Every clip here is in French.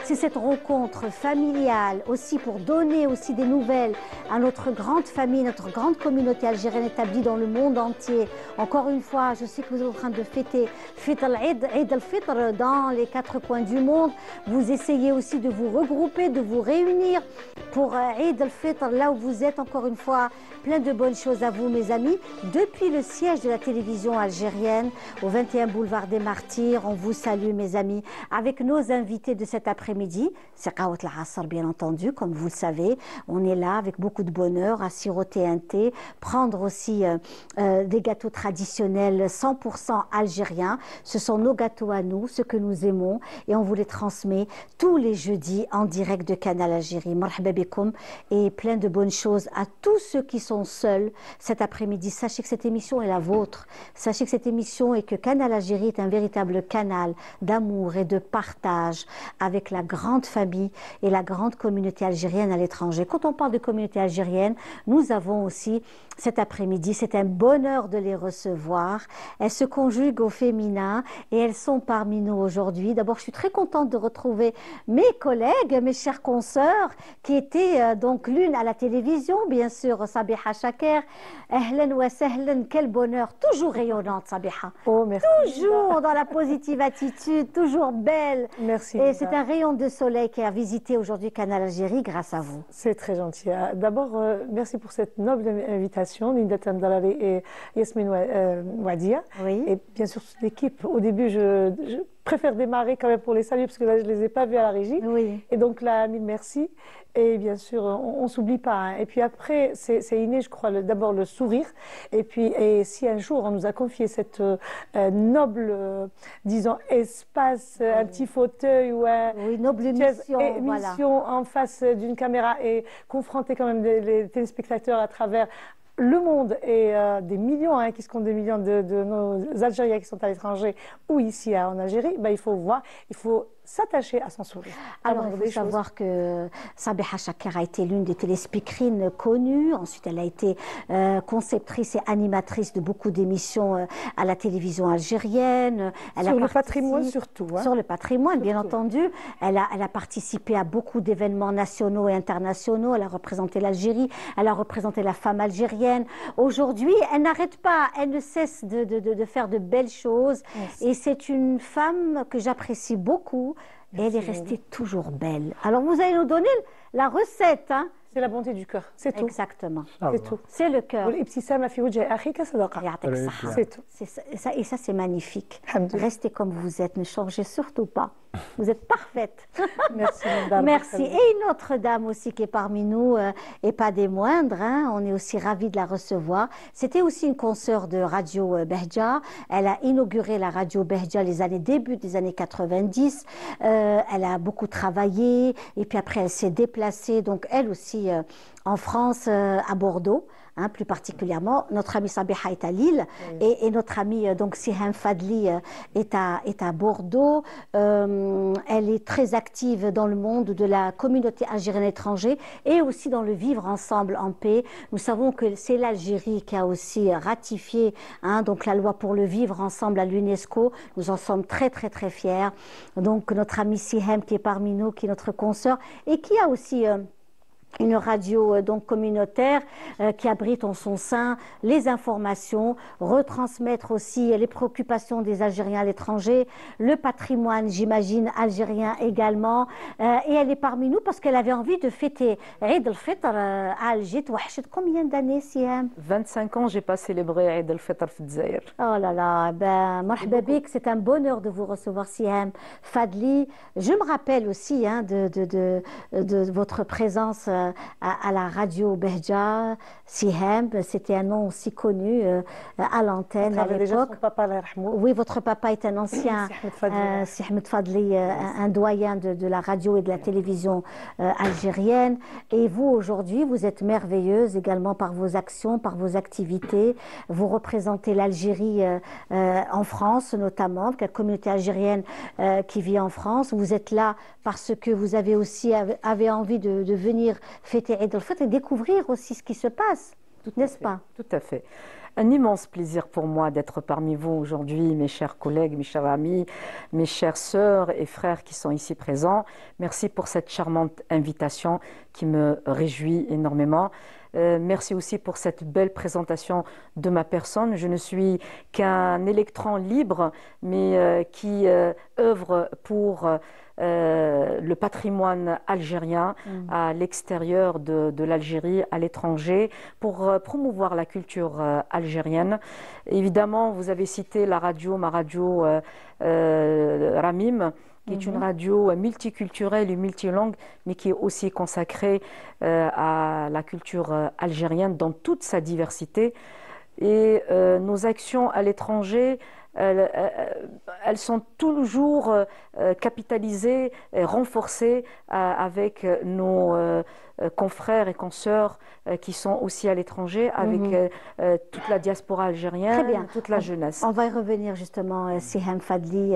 C'est cette rencontre familiale aussi pour donner aussi des nouvelles à notre grande famille, notre grande communauté algérienne établie dans le monde entier. Encore une fois, je sais que vous êtes en train de fêter Eid al-Fitr dans les 4 coins du monde. Vous essayez aussi de vous regrouper, de vous réunir pour Eid al-Fitr, là où vous êtes. Encore une fois, plein de bonnes choses à vous, mes amis. Depuis le siège de la télévision algérienne, au 21 boulevard des Martyrs, on vous salue, mes amis, avec nos invités de cet après-midi. C'est Qahwat al-Asr, bien entendu, comme vous le savez. On est là avec beaucoup de bonheur à siroter un thé, prendre aussi des gâteaux traditionnels 100% algériens. Ce sont nos gâteaux à nous, ceux que nous aimons, et on vous les transmet tous les jeudis en direct de Canal Algérie. Marhaba bikoum, et plein de bonnes choses à tous ceux qui sont seuls cet après-midi. Sachez que cette émission est la vôtre. Sachez que cette émission et que Canal Algérie est un véritable canal d'amour et de partage avec la grande famille et la grande communauté algérienne à l'étranger. Quand on parle de communauté algérienne, nous avons aussi cet après-midi, c'est un bonheur de les recevoir. Elles se conjuguent au féminin et elles sont parmi nous aujourd'hui. D'abord, je suis très contente de retrouver mes collègues, mes chères consoeurs, qui étaient donc l'une à la télévision, bien sûr, Sabiha Chaker. Ahlan wa sahlan, quel bonheur, toujours rayonnante, Sabiha. Oh, merci. Toujours dans la positive attitude, toujours belle. Merci. Et c'est un rayon de soleil qui a visité aujourd'hui Canal Algérie grâce à vous. C'est très gentil. D'abord, merci pour cette noble invitation, Linda Tamdalali et Yasmine Ouadia. Oui. Et bien sûr, toute l'équipe. Au début, je préfère démarrer quand même pour les saluer, parce que là, je ne les ai pas vus à la régie. Oui. Et donc là, mille merci. Et bien sûr, on ne s'oublie pas. Hein. Et puis après, c'est inné, je crois, d'abord le sourire. Et puis, si un jour on nous a confié cette noble, disons, espace, un petit fauteuil ou oui, noble mission, voilà, en face d'une caméra et confronter quand même les téléspectateurs à travers le monde et des millions, hein, qui se comptent des millions de nos Algériens qui sont à l'étranger ou ici en Algérie, ben, il faut voir, il faut s'attacher à son sourire. Alors, il faut savoir que Sabiha Chaker a été l'une des téléspeakerines connues. Ensuite, elle a été conceptrice et animatrice de beaucoup d'émissions à la télévision algérienne. Sur le patrimoine surtout. Hein. Sur le patrimoine, bien entendu. Elle a participé à beaucoup d'événements nationaux et internationaux. Elle a représenté l'Algérie. Elle a représenté la femme algérienne. Aujourd'hui, elle n'arrête pas. Elle ne cesse de faire de belles choses. Merci. Et c'est une femme que j'apprécie beaucoup. Et elle est restée toujours belle. Alors, vous allez nous donner la recette. Hein? C'est la bonté du cœur, c'est tout. Exactement. C'est tout. C'est le cœur. C'est tout. Et ça, c'est magnifique. Restez comme vous êtes, ne changez surtout pas. Vous êtes parfaite. Merci. Merci. Et une autre dame aussi qui est parmi nous, et pas des moindres. Hein, on est aussi ravis de la recevoir. C'était aussi une consoeur de Radio Behja. Elle a inauguré la Radio Behja début des années 90. Elle a beaucoup travaillé. Et puis après, elle s'est déplacée. Donc, elle aussi, en France, à Bordeaux. Hein, plus particulièrement, notre amie Sabiha est à Lille, oui. et notre amie donc Siham Fadli est à Bordeaux. Elle est très active dans le monde de la communauté algérienne étrangère et aussi dans le vivre ensemble en paix. Nous savons que c'est l'Algérie qui a aussi ratifié donc la loi pour le vivre ensemble à l'UNESCO. Nous en sommes très très très fiers. Donc notre amie Siham qui est parmi nous, qui est notre consoeur et qui a aussi une radio donc communautaire qui abrite en son sein les informations, retransmettre aussi les préoccupations des Algériens à l'étranger, le patrimoine, j'imagine, algérien également. Et elle est parmi nous parce qu'elle avait envie de fêter Eid al-Fitr à Alger. Combien d'années, Siham? 25 ans, j'ai pas célébré Eid al-Fitr au Dzaïr. Oh là là, ben, marhaba bik, c'est un bonheur de vous recevoir, Siham Fadli. Je me rappelle aussi de votre présence à la radio Behja, Siham, c'était un nom aussi connu à l'antenne à l'époque. Oui, votre papa est un ancien, Si Ahmed Fadli, un doyen de la radio et de la télévision algérienne. Et vous, aujourd'hui, vous êtes merveilleuse également par vos actions, par vos activités. Vous représentez l'Algérie en France, notamment, la communauté algérienne qui vit en France. Vous êtes là parce que vous avez aussi envie de venir fêter Eid al-Fitr et découvrir aussi ce qui se passe, n'est-ce pas? Tout à fait. Un immense plaisir pour moi d'être parmi vous aujourd'hui, mes chers collègues, mes chers amis, mes chères sœurs et frères qui sont ici présents. Merci pour cette charmante invitation qui me réjouit énormément. Merci aussi pour cette belle présentation de ma personne. Je ne suis qu'un électron libre, mais qui œuvre pour le patrimoine algérien à l'extérieur de l'Algérie, à l'étranger, pour promouvoir la culture algérienne. Évidemment, vous avez cité la radio, ma radio Ramim, qui est une radio multiculturelle et multilangue, mais qui est aussi consacrée à la culture algérienne dans toute sa diversité. Et nos actions à l'étranger, elles sont toujours capitalisées et renforcées avec nos confrères et consoeurs qui sont aussi à l'étranger, avec toute la diaspora algérienne, toute la jeunesse. On va y revenir justement, Siham Fadli,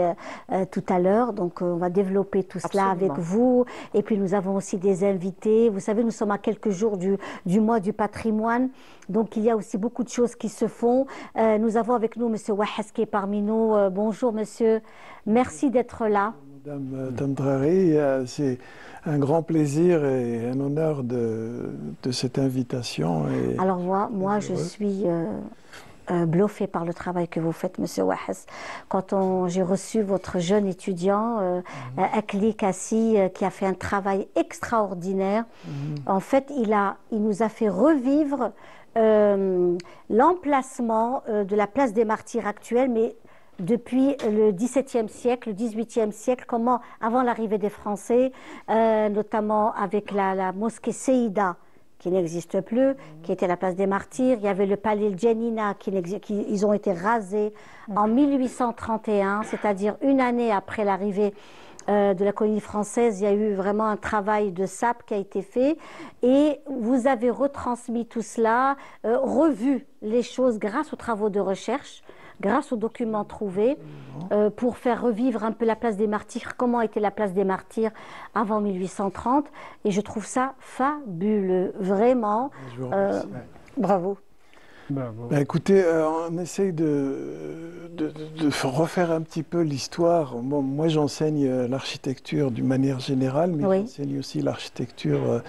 tout à l'heure. Donc, on va développer tout cela avec vous. Et puis, nous avons aussi des invités. Vous savez, nous sommes à quelques jours du mois du patrimoine. Donc, il y a aussi beaucoup de choses qui se font. Nous avons avec nous M. Wahas qui est parmi nous. Bonjour, monsieur. Merci d'être là. Madame Tamdrari, c'est un grand plaisir et un honneur de cette invitation. Alors moi je suis bluffée par le travail que vous faites, Monsieur Wahas. Quand j'ai reçu votre jeune étudiant, Akli Kassi, qui a fait un travail extraordinaire, en fait, il nous a fait revivre l'emplacement de la place des Martyrs actuelle, mais depuis le XVIIe siècle, le XVIIIe siècle, comment, avant l'arrivée des Français, notamment avec la mosquée Seïda, qui n'existe plus, qui était la place des Martyrs. Il y avait le palais Djenina, ils ont été rasés en 1831, c'est-à-dire une année après l'arrivée de la colonie française. Il y a eu vraiment un travail de sape qui a été fait. Et vous avez retransmis tout cela, revu les choses grâce aux travaux de recherche, grâce aux documents trouvés, pour faire revivre un peu la place des Martyrs, comment était la place des Martyrs avant 1830. Et je trouve ça fabuleux, vraiment. Bravo. Ben écoutez, on essaye de refaire un petit peu l'histoire. Bon, moi, j'enseigne l'architecture d'une manière générale, mais j'enseigne aussi l'architecture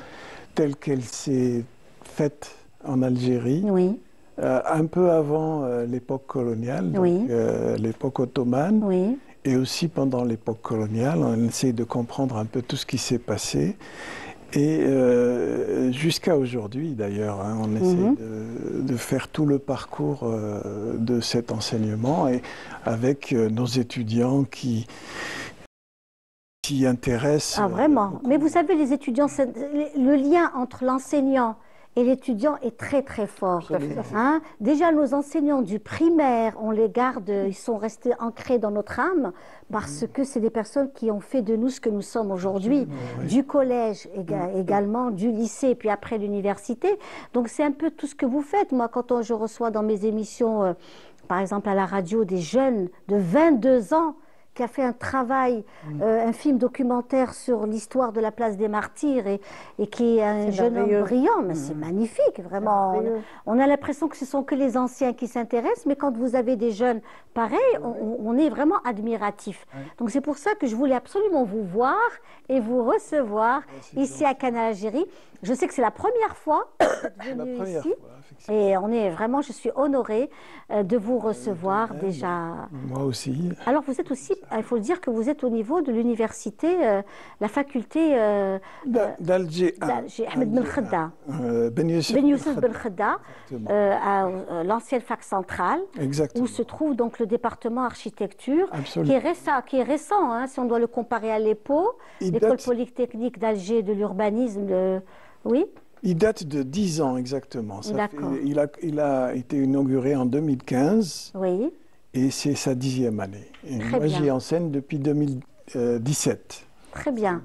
telle qu'elle s'est faite en Algérie. Oui. Un peu avant l'époque coloniale, donc l'époque ottomane, et aussi pendant l'époque coloniale. On essaie de comprendre un peu tout ce qui s'est passé. Et jusqu'à aujourd'hui, d'ailleurs, on essaie de faire tout le parcours de cet enseignement, et avec nos étudiants qui s'y intéressent. Ah, vraiment. Mais vous savez, les étudiants, le lien entre l'enseignant et l'étudiant est très très fort. Hein? Déjà, nos enseignants du primaire, on les garde, ils sont restés ancrés dans notre âme parce que c'est des personnes qui ont fait de nous ce que nous sommes aujourd'hui, du collège également, du lycée, puis après l'université. Donc c'est un peu tout ce que vous faites. Moi, quand je reçois dans mes émissions, par exemple à la radio, des jeunes de 22 ans, qui a fait un travail, un film documentaire sur l'histoire de la place des Martyrs et qui est un jeune homme brillant. Mais c'est magnifique, vraiment. On a l'impression que ce sont que les anciens qui s'intéressent, mais quand vous avez des jeunes pareils, on est vraiment admiratif. Donc c'est pour ça que je voulais absolument vous voir et vous recevoir ici à Canal Algérie. Je sais que c'est la première fois que vous êtes venu ici. Et on est vraiment, je suis honorée de vous recevoir déjà. Moi aussi. Alors vous êtes aussi, il faut le dire que vous êtes au niveau de l'université, la faculté d'Alger, Ahmed Ben Khedda, Ben Youssef Ben Khedda, l'ancienne fac centrale, où se trouve donc le département architecture, qui est récent, hein, si on doit le comparer à l'EPO, l'école polytechnique d'Alger de l'urbanisme. Oui. Il date de 10 ans exactement. Il a été inauguré en 2015 et c'est sa 10e année. Et moi, j'y enseigne depuis 2017. très bien.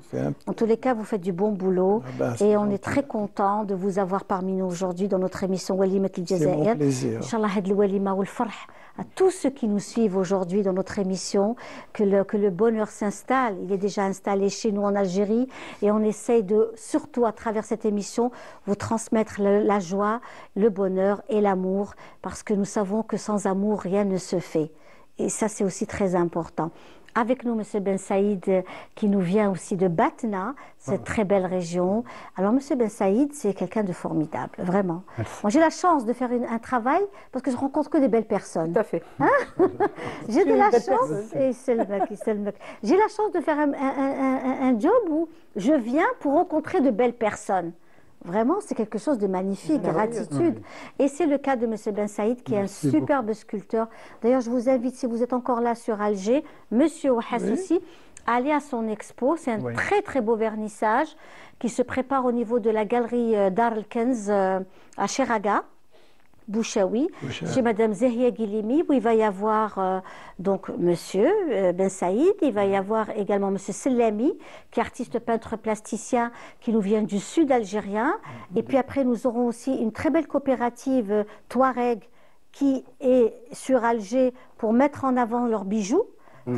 En tous les cas, vous faites du bon boulot et on est très content de vous avoir parmi nous aujourd'hui dans notre émission Walimat al-Jazair. C'est mon plaisir. Inch'Allah, had al-walima wal-farh à tous ceux qui nous suivent aujourd'hui dans notre émission, que le bonheur s'installe. Il est déjà installé chez nous en Algérie et on essaye de, surtout à travers cette émission, vous transmettre la joie, le bonheur et l'amour, parce que nous savons que sans amour, rien ne se fait. Et ça, c'est aussi très important. Avec nous, M. Ben Saïd, qui nous vient aussi de Batna, cette très belle région. Alors, M. Ben Saïd, c'est quelqu'un de formidable, vraiment. Merci. Moi, j'ai la chance de faire un travail parce que je rencontre que des belles personnes. Tout à fait. Hein? J'ai de la chance, et c'est le mec. J'ai la chance de faire un job où je viens pour rencontrer de belles personnes. Vraiment, c'est quelque chose de magnifique, gratitude. Et c'est le cas de M. Ben Saïd, qui est un superbe sculpteur. D'ailleurs, je vous invite, si vous êtes encore là sur Alger, M. Ouhass aussi, à aller à son expo. C'est un très, très beau vernissage qui se prépare au niveau de la galerie Dar el-Kenz à Cheraga. Bouchaoui, chez Madame Zehia Guilimi, où il va y avoir donc Monsieur Ben Saïd, il va y avoir également Monsieur Selami, qui est artiste peintre plasticien, qui nous vient du sud algérien. Et puis après, nous aurons aussi une très belle coopérative Touareg qui est sur Alger pour mettre en avant leurs bijoux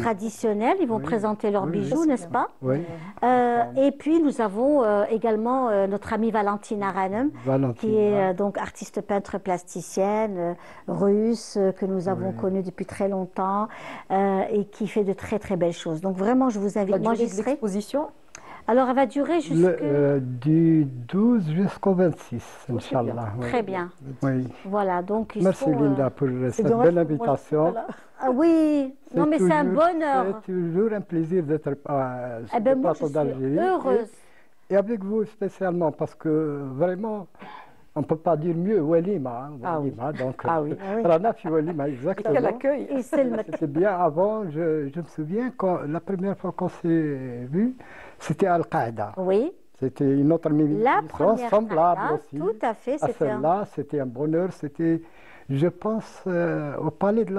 traditionnels. Ils vont présenter leurs bijoux, n'est-ce pas? Et puis nous avons également notre amie Valentine Aranem, qui est donc artiste peintre plasticienne russe, que nous avons connue depuis très longtemps et qui fait de très très belles choses. Donc vraiment, je vous invite. Moi, j'y serai. L'exposition, alors, elle va durer du 12 jusqu'au 26, Inch'Allah. Très bien. Oui. Voilà, donc merci Linda pour cette belle invitation. Ah oui, non mais c'est un bonheur. C'est toujours un plaisir d'être sur le plateau d'Algérie. Heureuse. Et avec vous spécialement, parce que vraiment, on ne peut pas dire mieux, Walima. Donc, Rana fi Walima, exactement. Quel accueil. C'était bien avant, je me souviens, la première fois qu'on s'est vu, c'était Al-Qaïda. Oui. C'était une autre émission semblable aussi. Tout à fait. Celle-là, c'était un bonheur. C'était, je pense, au Palais de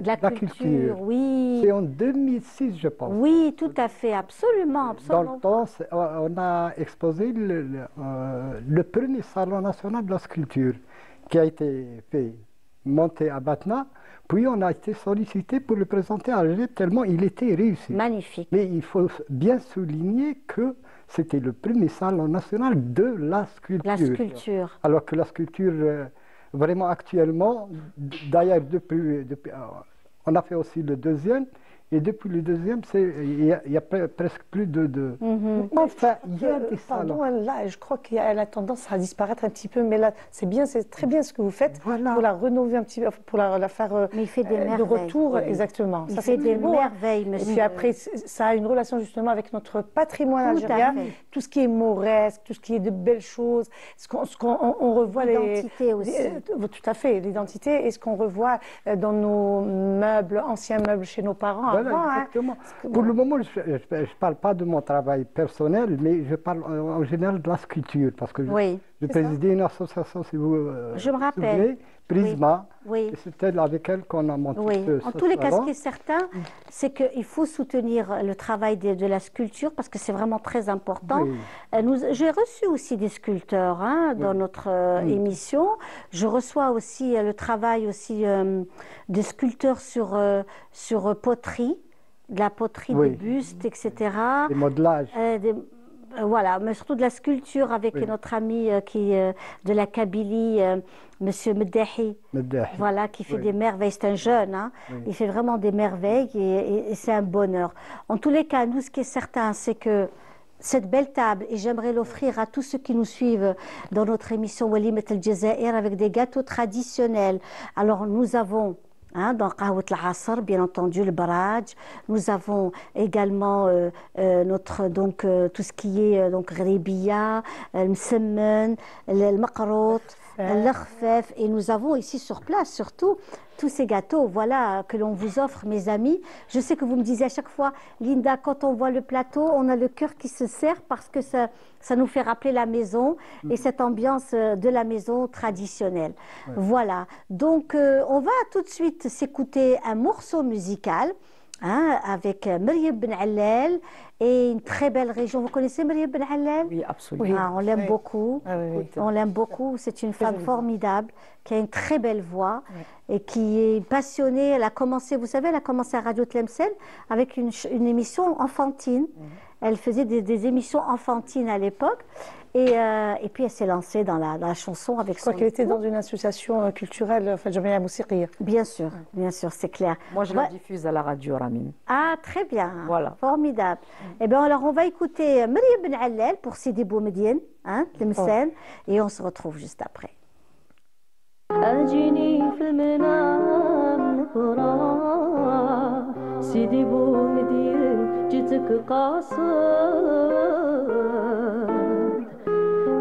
la Culture. Oui. C'est en 2006, je pense. Oui, tout à fait, absolument. Dans le temps, on a exposé le premier salon national de la sculpture qui a été monté à Batna. Puis on a été sollicité pour le présenter à Alger tellement il était réussi. Magnifique. Mais il faut bien souligner que c'était le premier salon national de la sculpture. La sculpture. Alors que la sculpture, vraiment actuellement, d'ailleurs on a fait aussi le deuxième. Et depuis le deuxième, il y a presque plus de... Enfin, il y a des salons. Pardon, là, je crois qu'elle a tendance à disparaître un petit peu, mais là, c'est bien, c'est très bien ce que vous faites pour la rénover un petit peu, pour la faire mais il fait des de retour, exactement. Il fait des merveilles, monsieur. Et puis après, ça a une relation justement avec notre patrimoine algérien, tout ce qui est mauresque, tout ce qui est de belles choses, on revoit l'identité aussi. Tout à fait, l'identité, et ce qu'on revoit dans nos meubles, anciens meubles chez nos parents. Voilà, exactement. Pour le moment, je ne parle pas de mon travail personnel, mais je parle en général de la sculpture, parce que je présidais une association, si vous je me rappelle. Prisma, et c'était avec elle qu'on a monté ce En tous les cas, ce qui est certain, c'est qu'il faut soutenir le travail de la sculpture, parce que c'est vraiment très important. J'ai reçu aussi des sculpteurs dans notre émission. Je reçois aussi le travail aussi des sculpteurs sur poterie, de la poterie des bustes, etc. Des modelages. Voilà, mais surtout de la sculpture avec notre ami de la Kabylie, Monsieur Meddahi, voilà, qui fait des merveilles. C'est un jeune, il fait vraiment des merveilles et c'est un bonheur. En tous les cas, nous, ce qui est certain, c'est que cette belle table, et j'aimerais l'offrir à tous ceux qui nous suivent dans notre émission Walimat al-Jazair avec des gâteaux traditionnels. Alors, nous avons... dans Qahwat al-Asr, bien entendu, le barrage. Nous avons également tout ce qui est Ghribiya, le msemmen, le maqrout, le khfef. Et nous avons ici sur place, surtout, tous ces gâteaux, voilà, que l'on vous offre, mes amis. Je sais que vous me disiez à chaque fois, Linda, quand on voit le plateau, on a le cœur qui se serre parce que ça nous fait rappeler la maison et cette ambiance de la maison traditionnelle. Voilà. Donc, on va tout de suite s'écouter un morceau musical hein, avec Myriam Ben Allel et une très belle région. Vous connaissez Myriam Ben Allel? Oui, absolument. Ah, on l'aime beaucoup. Ah, oui. On l'aime beaucoup. C'est une femme formidable qui a une très belle voix et qui est passionnée. Elle a commencé, vous savez, elle a commencé à Radio Tlemcen avec une émission enfantine. Elle faisait des émissions enfantines à l'époque. Et puis elle s'est lancée dans la chanson avec Je crois qu'elle était dans une association culturelle, Jamia Moussiqiyya. Bien sûr, c'est clair. Moi, je la diffuse à la radio, Ramin. Ah, très bien. Voilà. Formidable. Eh bien, alors, on va écouter Myriam Ben Allel pour Sidi Boumediene, hein, Tlemcen, et on se retrouve juste après. أجيني في المنام نقرا سيدي بومدين جيتك قاصد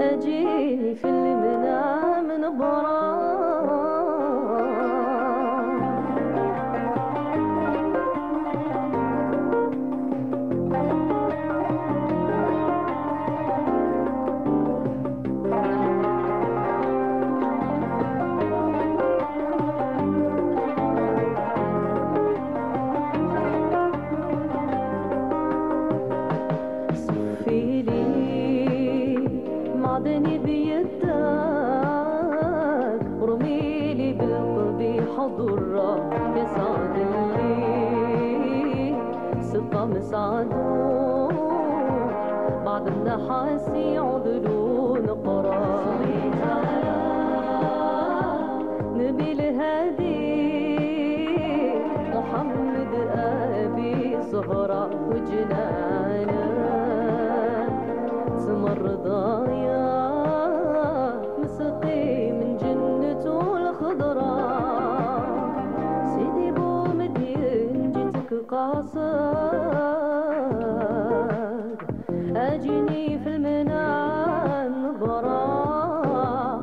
أجيني في المنام نقرا معدني بيدك رميلي بالقبيح ضرة مسعد اللي ستة مسعدون بعد النحاسي عضلون قرار نبي الهادي محمد أبي زهرة وجنانا سمر ضايا مسقي من جنته الخضراء سيدي بومدين جيتك قاصد أجيني في المنام نظرة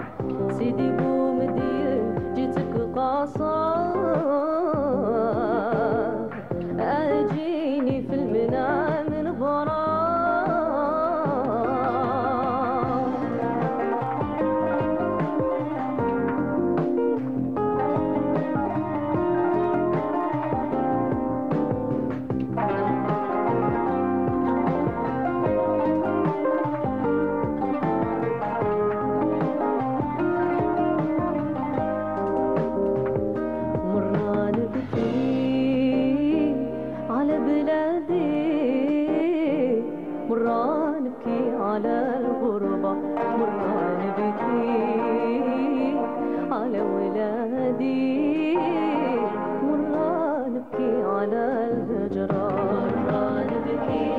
سيدي بومدين جيتك قاصد أجيني في المنام نظرة على الغربة مرة نبكي على ولادي مرة نبكي على الهجرة مرة نبكي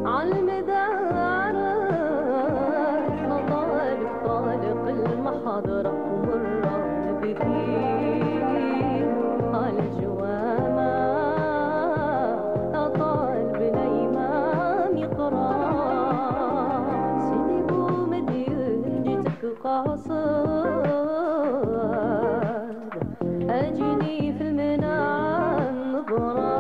على المدارة نطالب طالق المحاضرة ومرة نبكي على الجوامع أطالب الإمام يقرأ قاصد أجني في المنام نظرة.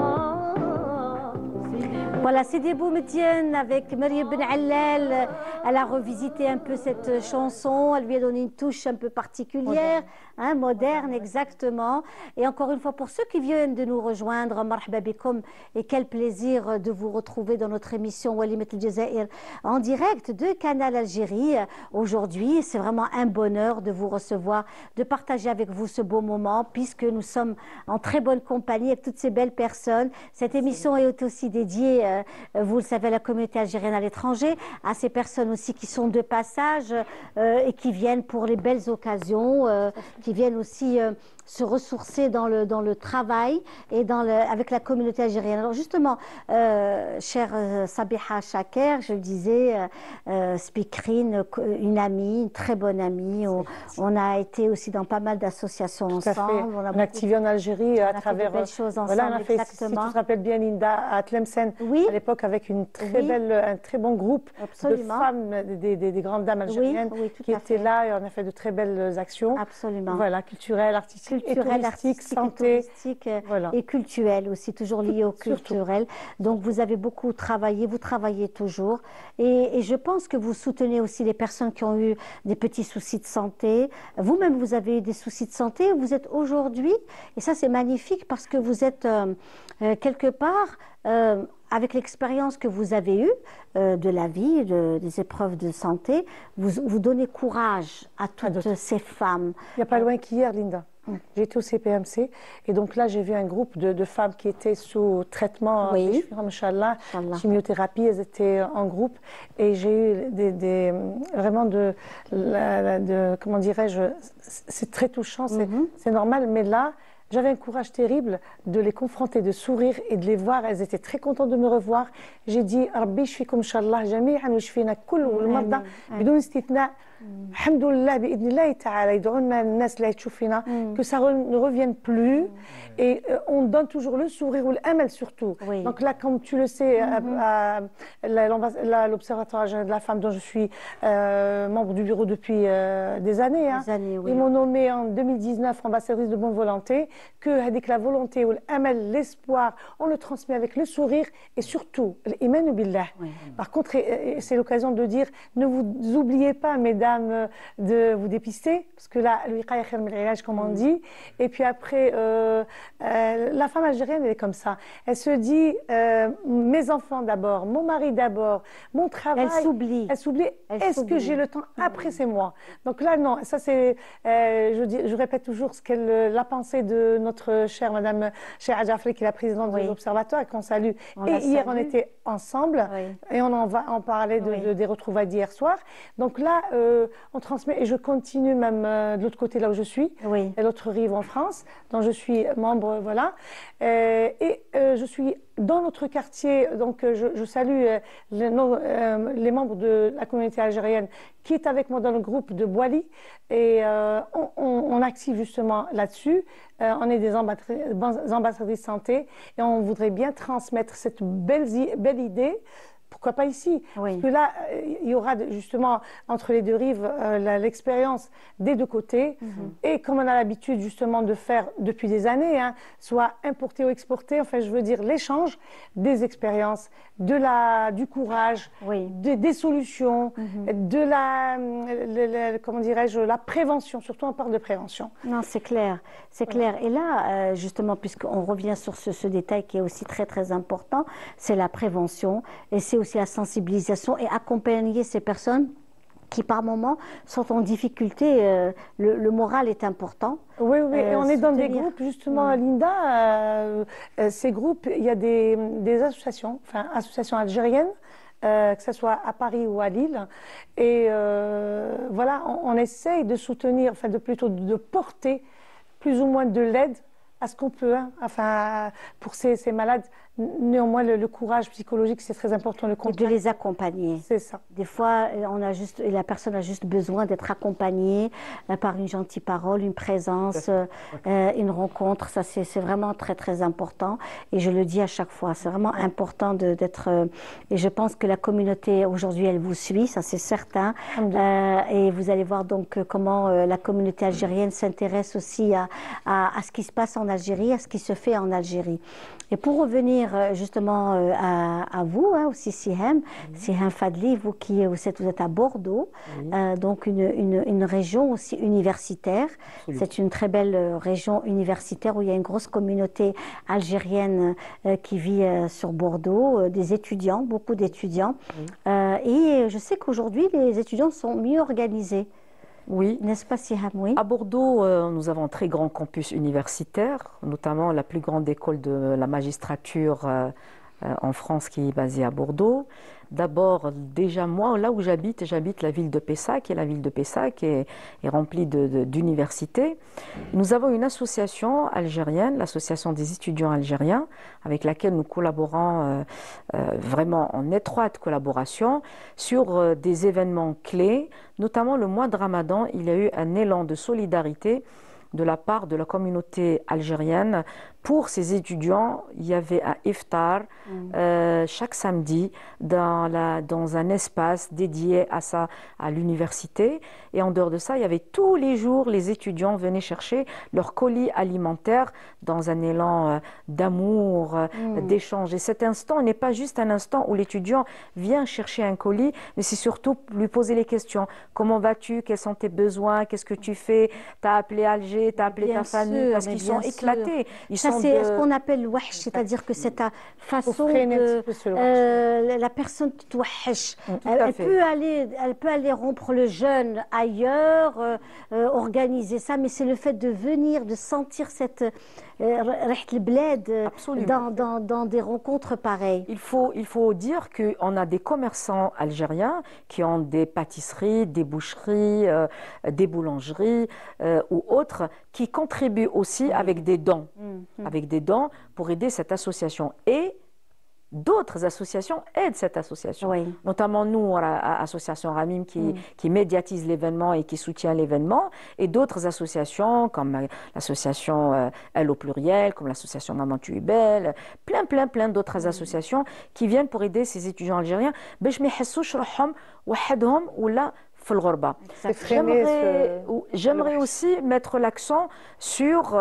Voilà, Sidi Boumediene avec Myriam Ben Allel. Elle a revisité un peu cette chanson, elle lui a donné une touche un peu particulière, moderne, exactement. Et encore une fois, pour ceux qui viennent de nous rejoindre, marhaba bikoum, et quel plaisir de vous retrouver dans notre émission Walimat El Jazair en direct de Canal Algérie. Aujourd'hui, c'est vraiment un bonheur de vous recevoir, de partager avec vous ce beau moment, puisque nous sommes en très bonne compagnie avec toutes ces belles personnes. Cette émission est aussi dédiée, vous le savez, à la communauté algérienne à l'étranger, à ces personnes aussi qui sont de passage et qui viennent pour les belles occasions, qui viennent aussi se ressourcer dans le travail et avec la communauté algérienne. Alors justement, chère Sabiha Chaker, je le disais, speakerine, une amie, une très bonne amie. On a été aussi dans pas mal d'associations ensemble. On a activé en Algérie à travers... Fait de belles choses ensemble, voilà, on a fait, exactement. si tu te rappelles bien, Linda, à Tlemcen, à l'époque avec un très bon groupe de femmes, des grandes dames algériennes qui étaient là et on a fait de très belles actions. Absolument. Voilà, culturelles, artistiques, santé. Et culturelles aussi, toujours liées au culturel. Donc vous avez beaucoup travaillé, vous travaillez toujours. Et je pense que vous soutenez aussi les personnes qui ont eu des petits soucis de santé. Vous-même, vous avez eu des soucis de santé. Vous êtes aujourd'hui, et ça c'est magnifique parce que vous êtes quelque part, avec l'expérience que vous avez eue de la vie, des épreuves de santé, vous donnez courage à toutes ces femmes. Il n'y a pas loin qu'hier, Linda. J'étais au CPMC et donc là j'ai vu un groupe de femmes qui étaient sous traitement, chimiothérapie, elles étaient en groupe et j'ai eu vraiment comment dirais-je, c'est très touchant, c'est normal, mais là j'avais un courage terrible de les confronter, de sourire et de les voir. Elles étaient très contentes de me revoir. J'ai dit, Rabbi, shfikum inshallah, jami'an wa shfina kull wal marda bidon istithna. Alhamdoulilah, bi'idnillahi ta'ala, yad'ouna nas la tchoufina, que ça ne revienne plus. Et on donne toujours le sourire ou l'amal surtout. Donc là, comme tu le sais, à l'Observatoire de la femme dont je suis membre du bureau depuis des années, ils m'ont nommée en 2019 ambassadrice de bonne volonté, que avec la volonté ou l'amal, l'espoir, on le transmet avec le sourire et surtout, l'iman billah. Par contre, c'est l'occasion de dire, ne vous oubliez pas, mesdames, de vous dépister, parce que là, comme on dit, et puis après, la femme algérienne, elle est comme ça. Elle se dit, mes enfants d'abord, mon mari d'abord, mon travail. Elle s'oublie. Elle s'oublie. Est-ce que j'ai le temps? Après, c'est moi. Donc là, non, ça c'est, je répète toujours la pensée de notre chère Madame Cheikha Jafri, qui est la présidente de l'Observatoire, qu'on salue. Et hier, on était ensemble, et on en parlait des retrouvailles d'hier soir. Donc là, on transmet, et je continue même de l'autre côté, là où je suis, et l'autre rive en France, dont je suis membre, voilà. Et je suis dans notre quartier, donc je salue les membres de la communauté algérienne qui est avec moi dans le groupe de Boili, et on active justement là-dessus. On est des ambassadrices santé, et on voudrait bien transmettre cette belle idée. Pourquoi pas ici? Parce que là, il y aura justement entre les deux rives l'expérience des deux côtés. Et comme on a l'habitude justement de faire depuis des années, soit importer ou exporter, enfin je veux dire l'échange des expériences, du courage, des solutions, de comment dirais-je, la prévention. Surtout on parle de prévention. Non, c'est clair, c'est clair. Et là, justement, puisqu'on revient sur ce détail qui est aussi très très important, c'est la prévention et c'est aussi la sensibilisation et accompagner ces personnes qui par moments sont en difficulté. Le moral est important. Oui, et on est dans des groupes, justement, Linda, ces groupes, il y a des associations, enfin associations algériennes, que ce soit à Paris ou à Lille. Et voilà, on essaye de soutenir, enfin plutôt de porter plus ou moins de l'aide à ce qu'on peut, enfin, pour ces malades. Néanmoins, le courage psychologique, c'est très important. Le contact. Et de les accompagner. C'est ça. Des fois, la personne a juste besoin d'être accompagnée par une gentille parole, une présence, une rencontre. Ça, c'est vraiment très, très important. Et je le dis à chaque fois, c'est vraiment important d'être... et je pense que la communauté, aujourd'hui, elle vous suit, ça c'est certain. Et vous allez voir donc comment la communauté algérienne s'intéresse aussi à ce qui se passe en Algérie, à ce qui se fait en Algérie. Et pour revenir justement à vous, aussi Siham Fadli, vous êtes à Bordeaux, donc une région aussi universitaire. C'est une très belle région universitaire où il y a une grosse communauté algérienne qui vit sur Bordeaux, des étudiants, beaucoup d'étudiants. Et je sais qu'aujourd'hui, les étudiants sont mieux organisés. Oui. N'est-ce pas, Siham? Oui. À Bordeaux, nous avons un très grand campus universitaire, notamment la plus grande école de la magistrature en France qui est basée à Bordeaux. D'abord, déjà moi, là où j'habite la ville de Pessac, et la ville de Pessac est remplie d'universités. Nous avons une association algérienne, l'association des étudiants algériens, avec laquelle nous collaborons vraiment en étroite collaboration sur des événements clés, notamment le mois de Ramadan. Il y a eu un élan de solidarité de la part de la communauté algérienne. Pour ces étudiants, il y avait un iftar chaque samedi dans un espace dédié à ça, à l'université. Et en dehors de ça, il y avait tous les jours, les étudiants venaient chercher leur colis alimentaire dans un élan d'amour, d'échange. Et cet instant n'est pas juste un instant où l'étudiant vient chercher un colis, mais c'est surtout lui poser les questions. Comment vas-tu? Quels sont tes besoins? Qu'est-ce que tu fais? Tu as appelé Alger, tu as appelé ta famille, parce qu'ils sont éclatés. C'est ce qu'on appelle le wahsh, c'est-à-dire que c'est ta façon la personne te wahsh. Elle peut aller rompre le jeûne ailleurs, organiser ça, mais c'est le fait de venir, de sentir cette dans des rencontres pareilles. Il faut dire qu'on a des commerçants algériens qui ont des pâtisseries, des boucheries, des boulangeries ou autres qui contribuent aussi avec des dons, pour aider cette association. Et d'autres associations aident cette association, notamment nous, Association Ramim, qui médiatise l'événement et qui soutient l'événement, et d'autres associations comme l'association Elle au pluriel, comme l'association Maman tu es belle, plein d'autres associations qui viennent pour aider ces étudiants algériens. J'aimerais aussi mettre l'accent sur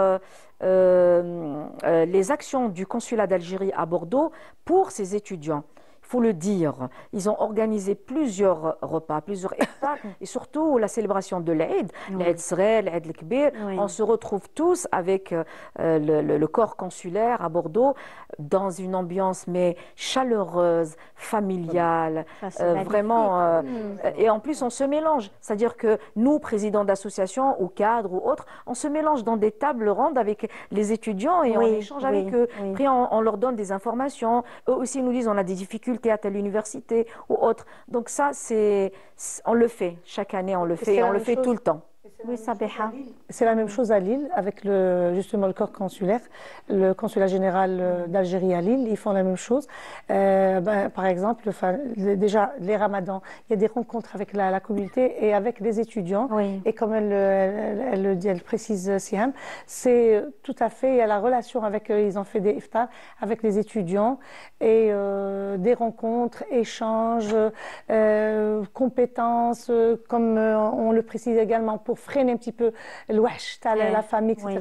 les actions du consulat d'Algérie à Bordeaux pour ces étudiants. Il faut le dire, ils ont organisé plusieurs repas, plusieurs iftars, et surtout la célébration de l'Aïd, l'Aïd Srel, l'Aïd Lekbir. On se retrouve tous avec le corps consulaire à Bordeaux dans une ambiance mais chaleureuse, familiale, vraiment. Et en plus, on se mélange. C'est-à-dire que nous, présidents d'associations ou cadres ou autres, on se mélange dans des tables rondes avec les étudiants et on échange avec eux. Après, on leur donne des informations. Eux aussi nous disent on a des difficultés à telle université ou autre. Donc ça, on le fait. Chaque année, on le fait. Et on le fait tout le temps. Oui, Sabiha. C'est la même chose à Lille, avec justement le corps consulaire, le consulat général d'Algérie à Lille, ils font la même chose. Par exemple, déjà, les ramadans, il y a des rencontres avec la communauté et avec les étudiants. Et comme elle le dit, elle précise, Siham, c'est tout à fait, il y a la relation avec eux, ils ont fait des iftars avec les étudiants et des rencontres, échanges, compétences, comme on le précise également, pour freiner un petit peu le wahsh, la famille, etc.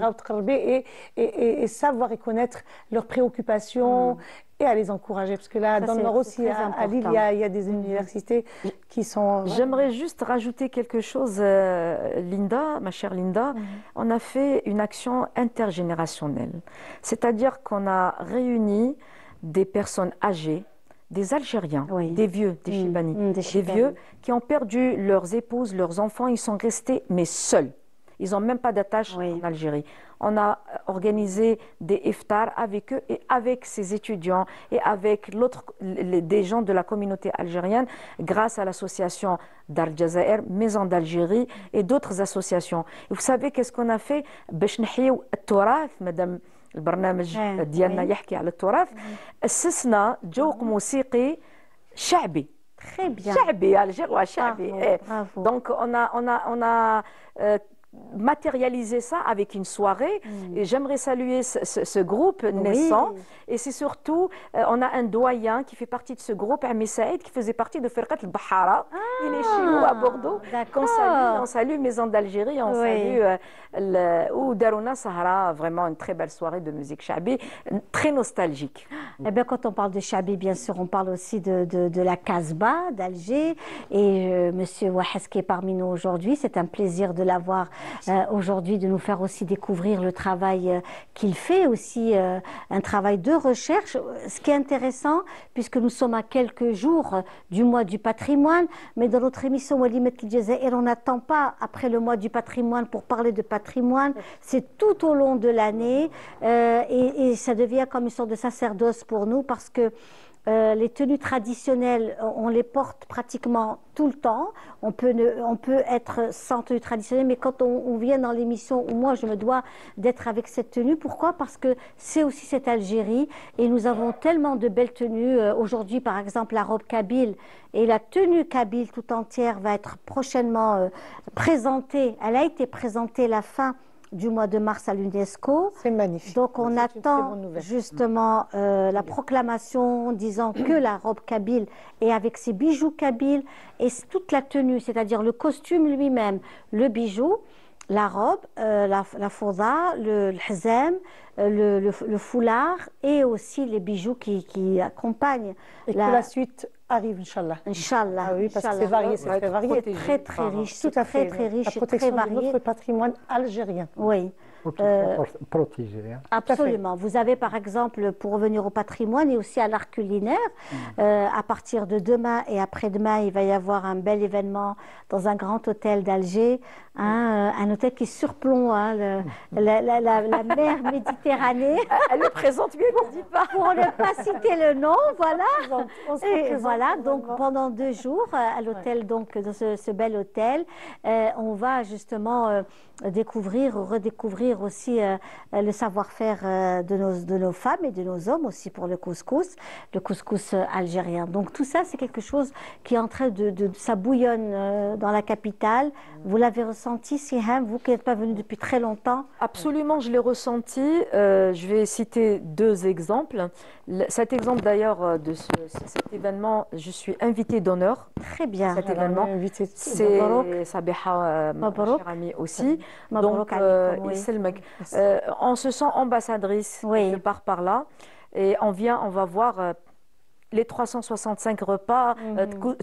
Et savoir et connaître leurs préoccupations et à les encourager. Parce que là, dans le Nord aussi, à Lille, il y a des universités qui sont... J'aimerais juste rajouter quelque chose, Linda, ma chère Linda. On a fait une action intergénérationnelle. C'est-à-dire qu'on a réuni des personnes âgées, des Algériens, des vieux, des Chibani, des vieux qui ont perdu leurs épouses, leurs enfants, ils sont restés mais seuls. Ils n'ont même pas d'attache en Algérie. On a organisé des iftars avec eux et avec ces étudiants et avec des gens de la communauté algérienne grâce à l'association Dar Jazair, Maison d'Algérie et d'autres associations. Et vous savez qu'est-ce qu'on a fait? Madame البرنامج ديالنا يحكي على التراث أسسنا جوق موسيقي شعبي شعبي الجيروا شعبي donc on a matérialiser ça avec une soirée et j'aimerais saluer ce groupe naissant et c'est surtout on a un doyen qui fait partie de ce groupe, Ami Saïd, qui faisait partie de Firqat al-Bahara. Il est chez nous à Bordeaux. On salue Maison d'Algérie, on salue ou Darouna Sahara, vraiment une très belle soirée de musique chabi, très nostalgique. Eh bien, quand on parle de chabi, bien sûr, on parle aussi de la Casbah d'Alger et Monsieur Wahes qui est parmi nous aujourd'hui, c'est un plaisir de l'avoir aujourd'hui, de nous faire aussi découvrir le travail qu'il fait, aussi un travail de recherche. Ce qui est intéressant, puisque nous sommes à quelques jours du mois du patrimoine, mais dans notre émission Walimet Jazair, on n'attend pas après le mois du patrimoine pour parler de patrimoine, c'est tout au long de l'année et ça devient comme une sorte de sacerdoce pour nous parce que les tenues traditionnelles, on les porte pratiquement tout le temps. On peut être sans tenue traditionnelle, mais quand on vient dans l'émission où moi je me dois d'être avec cette tenue, pourquoi? Parce que c'est aussi cette Algérie et nous avons tellement de belles tenues. Aujourd'hui, par exemple, la robe kabyle et la tenue kabyle tout entière va être prochainement présentée. Elle a été présentée la fin du mois de mars à l'UNESCO. C'est magnifique. Donc on C'est une très attend bonne nouvelle. justement la proclamation disant que la robe kabyle est avec ses bijoux kabyles et toute la tenue, c'est-à-dire le costume lui-même, le bijou, la robe, la fouda, le hzam, le foulard et aussi les bijoux qui accompagnent. Et que la suite arrive, Inch'Allah. Inch'Allah. Ah oui, parce que Inch'Allah. c'est varié, c'est très varié. Très très riche, Tout à fait. très riche, La et très protection de varié. notre patrimoine algérien. Oui. Pour qu'il soit protégé. Hein. Absolument. Vous avez par exemple, pour revenir au patrimoine et aussi à l'art culinaire, à partir de demain et après-demain, il va y avoir un bel événement dans un grand hôtel d'Alger, un hôtel qui surplombe la mer Méditerranée. Elle le présente mieux qu'on dit pas. Pour ne pas citer le nom, voilà. On se Et représente voilà, donc vraiment. pendant 2 jours à l'hôtel, donc dans ce bel hôtel, on va justement découvrir ou redécouvrir aussi le savoir-faire de nos femmes et de nos hommes aussi pour le couscous algérien. Donc tout ça, c'est quelque chose qui est en train ça bouillonne dans la capitale. Vous l'avez ressenti, Siham, vous qui n'êtes pas venu depuis très longtemps? Absolument, je l'ai ressenti. Je vais citer 2 exemples. Cet exemple d'ailleurs de cet événement, je suis invitée d'honneur. Très bien. Cet événement, c'est Sabiha, ma chère amie aussi. Donc, Iselmek. On se sent ambassadrice quelque part par là. Et on va voir les 365 repas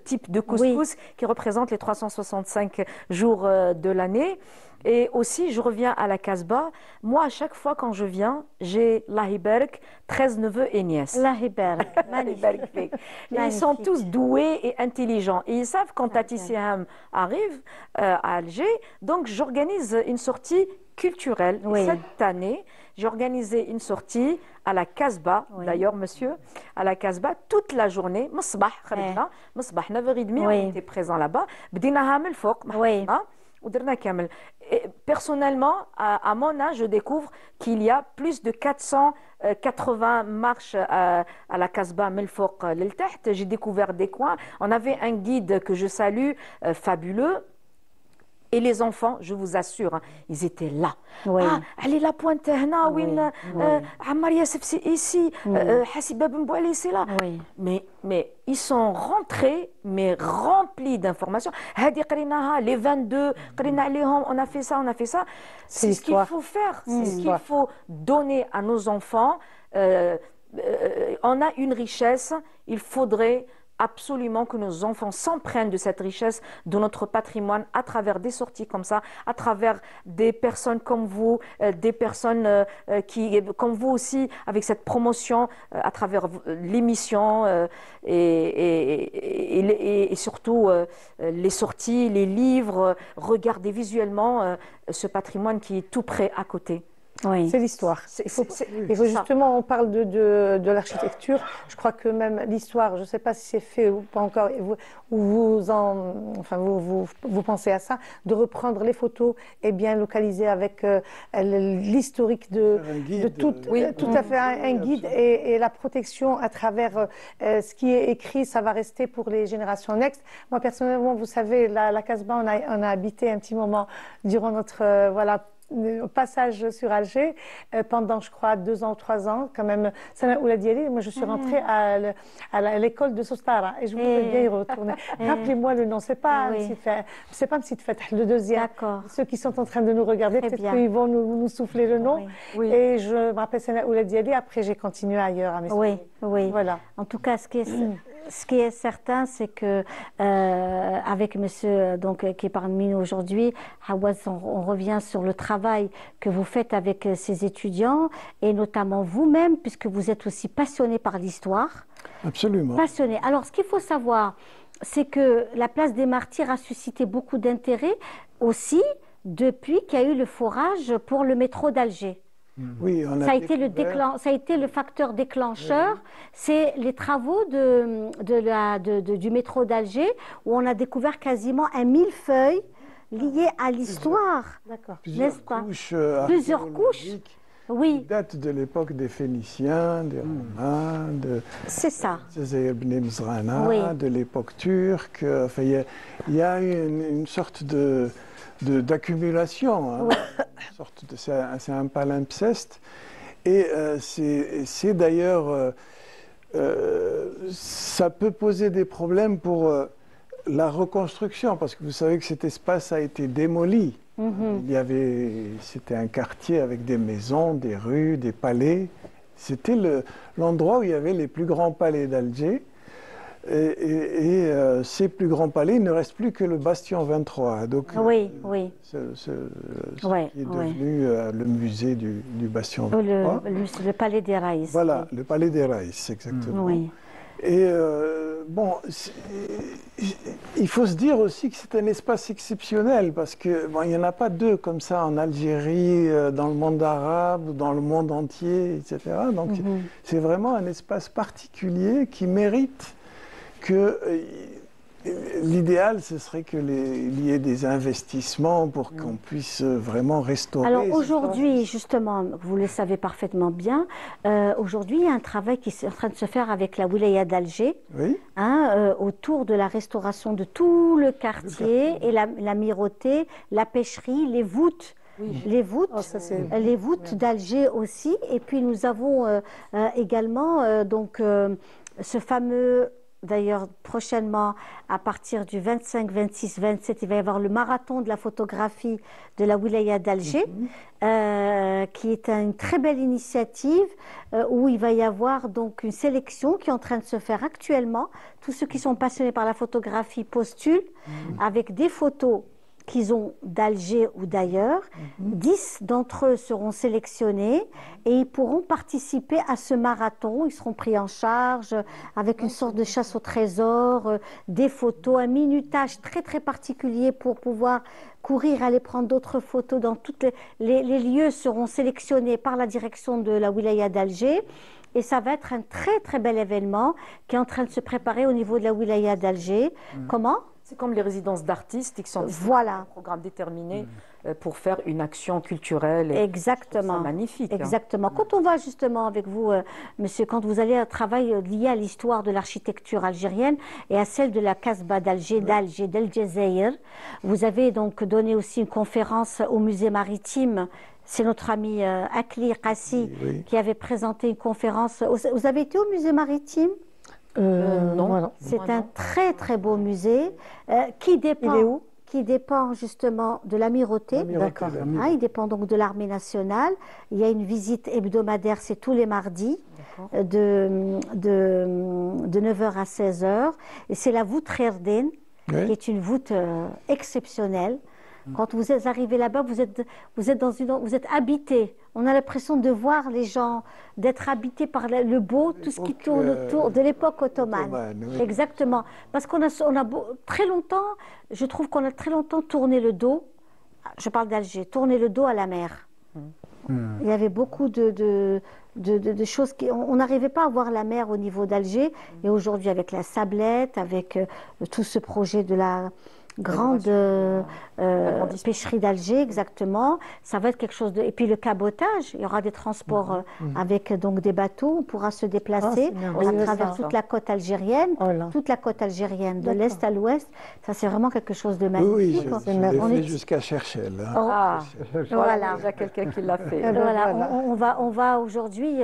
type de couscous qui représentent les 365 jours de l'année. Et aussi, je reviens à la Casbah. Moi, à chaque fois quand je viens, j'ai Lahiberg, 13 neveux et nièces. Lahiberg, magnifique. Et ils sont tous doués et intelligents. Et ils savent quand Tati Siham arrive à Alger. Donc, j'organise une sortie culturelle. Cette année, j'ai organisé une sortie à la Casbah, d'ailleurs, monsieur, à la Casbah, toute la journée. Msbah, 9h30, on était présents là-bas. Bdina hamel fok, personnellement, à mon âge, je découvre qu'il y a plus de 480 marches à la Casbah Melfouk l'Eltaht. J'ai découvert des coins. On avait un guide que je salue, fabuleux. Et les enfants, je vous assure, ils étaient là. Allez, la pointe, Ammar Yassef, c'est ici, Hassiba Ben Bouali, c'est là. Mais ils sont rentrés, mais remplis d'informations. Les 22, on a fait ça, on a fait ça. C'est ce qu'il faut faire, c'est ce qu'il faut donner à nos enfants. On a une richesse, il faudrait absolument que nos enfants s'empruntent de cette richesse, de notre patrimoine, à travers des sorties comme ça, à travers des personnes comme vous, des personnes comme vous aussi, avec cette promotion, à travers l'émission et surtout les sorties, les livres, regarder visuellement ce patrimoine qui est tout près à côté. C'est l'histoire. Justement, on parle de l'architecture. Je crois que même l'histoire, je ne sais pas si c'est fait ou pas encore, vous pensez à ça, de reprendre les photos et bien localiser avec l'historique de tout. Tout à fait, un guide et la protection à travers ce qui est écrit, ça va rester pour les générations next. Moi, personnellement, vous savez, la Casbah, on a habité un petit moment durant notre passage sur Alger pendant, je crois, 2 ans ou 3 ans, quand même. Sana Ouladiali, moi, je suis rentrée à l'école de Sostara et je voudrais bien y retourner. Rappelez-moi le nom, c'est pas Msit Fatah, le deuxième. Ceux qui sont en train de nous regarder, peut-être qu'ils vont nous souffler le nom. Et je me rappelle Sana Ouladiali, après j'ai continué ailleurs à mes Voilà. En tout cas, ce qui est certain, c'est que avec monsieur qui est parmi nous aujourd'hui, Hawaz, on revient sur le travail que vous faites avec ces étudiants et notamment vous-même, puisque vous êtes aussi passionné par l'histoire. Absolument. Passionné. Alors, ce qu'il faut savoir, c'est que la place des Martyrs a suscité beaucoup d'intérêt aussi depuis qu'il y a eu le forage pour le métro d'Alger. Oui, ça a été le facteur déclencheur. C'est les travaux du métro d'Alger où on a découvert quasiment un millefeuille lié à l'histoire, n'est-ce pas? Plusieurs couches Oui. qui date de l'époque des Phéniciens, des Romains, c'est ça. De l'époque turque. Enfin, il y a une sorte d'accumulation. Hein, c'est un palimpseste. Et c'est d'ailleurs, ça peut poser des problèmes pour la reconstruction, parce que vous savez que cet espace a été démoli. C'était un quartier avec des maisons, des rues, des palais. C'était l'endroit où il y avait les plus grands palais d'Alger. Et ces plus grands palais, il ne reste plus que le bastion 23. Donc, ce qui est devenu le musée du bastion 23. Le palais des Raïs. Voilà, le palais des Raïs, exactement. Oui. Et bon, il faut se dire aussi que c'est un espace exceptionnel parce que il n'y en a pas deux comme ça en Algérie, dans le monde arabe, dans le monde entier, etc. Donc c'est vraiment un espace particulier qui mérite que l'idéal, ce serait qu'il y ait des investissements pour qu'on puisse vraiment restaurer. Alors aujourd'hui, justement, vous le savez parfaitement bien, aujourd'hui, il y a un travail qui est en train de se faire avec la wilaya d'Alger, autour de la restauration de tout le quartier et l'amirauté, la pêcherie, les voûtes. Les voûtes d'Alger aussi. Et puis nous avons également donc ce fameux. D'ailleurs, prochainement, à partir du 25, 26, 27, il va y avoir le marathon de la photographie de la wilaya d'Alger, qui est une très belle initiative où il va y avoir donc une sélection qui est en train de se faire actuellement. Tous ceux qui sont passionnés par la photographie postulent avec des photos qu'ils ont d'Alger ou d'ailleurs. 10 d'entre eux seront sélectionnés et ils pourront participer à ce marathon. Ils seront pris en charge avec une sorte de chasse au trésor, des photos, un minutage très très particulier pour pouvoir courir, aller prendre d'autres photos dans toutes les lieux seront sélectionnés par la direction de la wilaya d'Alger. Et ça va être un très très bel événement qui est en train de se préparer au niveau de la wilaya d'Alger. Comment ? C'est comme les résidences d'artistes qui sont un programme déterminé pour faire une action culturelle. Exactement. Magnifique. Exactement. Quand on va justement avec vous, monsieur, quand vous allez à un travail lié à l'histoire de l'architecture algérienne et à celle de la Casbah d'Alger, d'El Jazeir, vous avez donc donné aussi une conférence au musée maritime. C'est notre ami Akli Qassi qui avait présenté une conférence. Vous avez été au musée maritime ? Non. C'est un très très beau musée qui dépend. Il est où ? Qui dépend justement de l'amirauté. D'accord. Il dépend donc de l'armée nationale. Il y a une visite hebdomadaire, c'est tous les mardis, de 9h à 16h. Et c'est la voûte Kherdin, qui est une voûte exceptionnelle. Quand vous êtes arrivé là-bas, vous êtes habité. On a l'impression de voir les gens, d'être habité par le beau, tout ce qui tourne autour de l'époque ottomane. Exactement. Parce qu'on a très longtemps, je trouve qu'on a très longtemps tourné le dos, je parle d'Alger, tourné le dos à la mer. Il y avait beaucoup de choses on n'arrivait pas à voir la mer au niveau d'Alger. Et aujourd'hui, avec la Sablette, avec tout ce projet de la grande pêcherie d'Alger, exactement. Ça va être quelque chose de... Et puis le cabotage, il y aura des transports avec donc des bateaux, on pourra se déplacer à travers toute la côte algérienne, toute la côte algérienne, de l'est à l'ouest. Ça, c'est vraiment quelque chose de magnifique. Oui, je l'ai fait jusqu'à Cherchel. Voilà. Déjà quelqu'un qui l'a fait. Voilà. On va aujourd'hui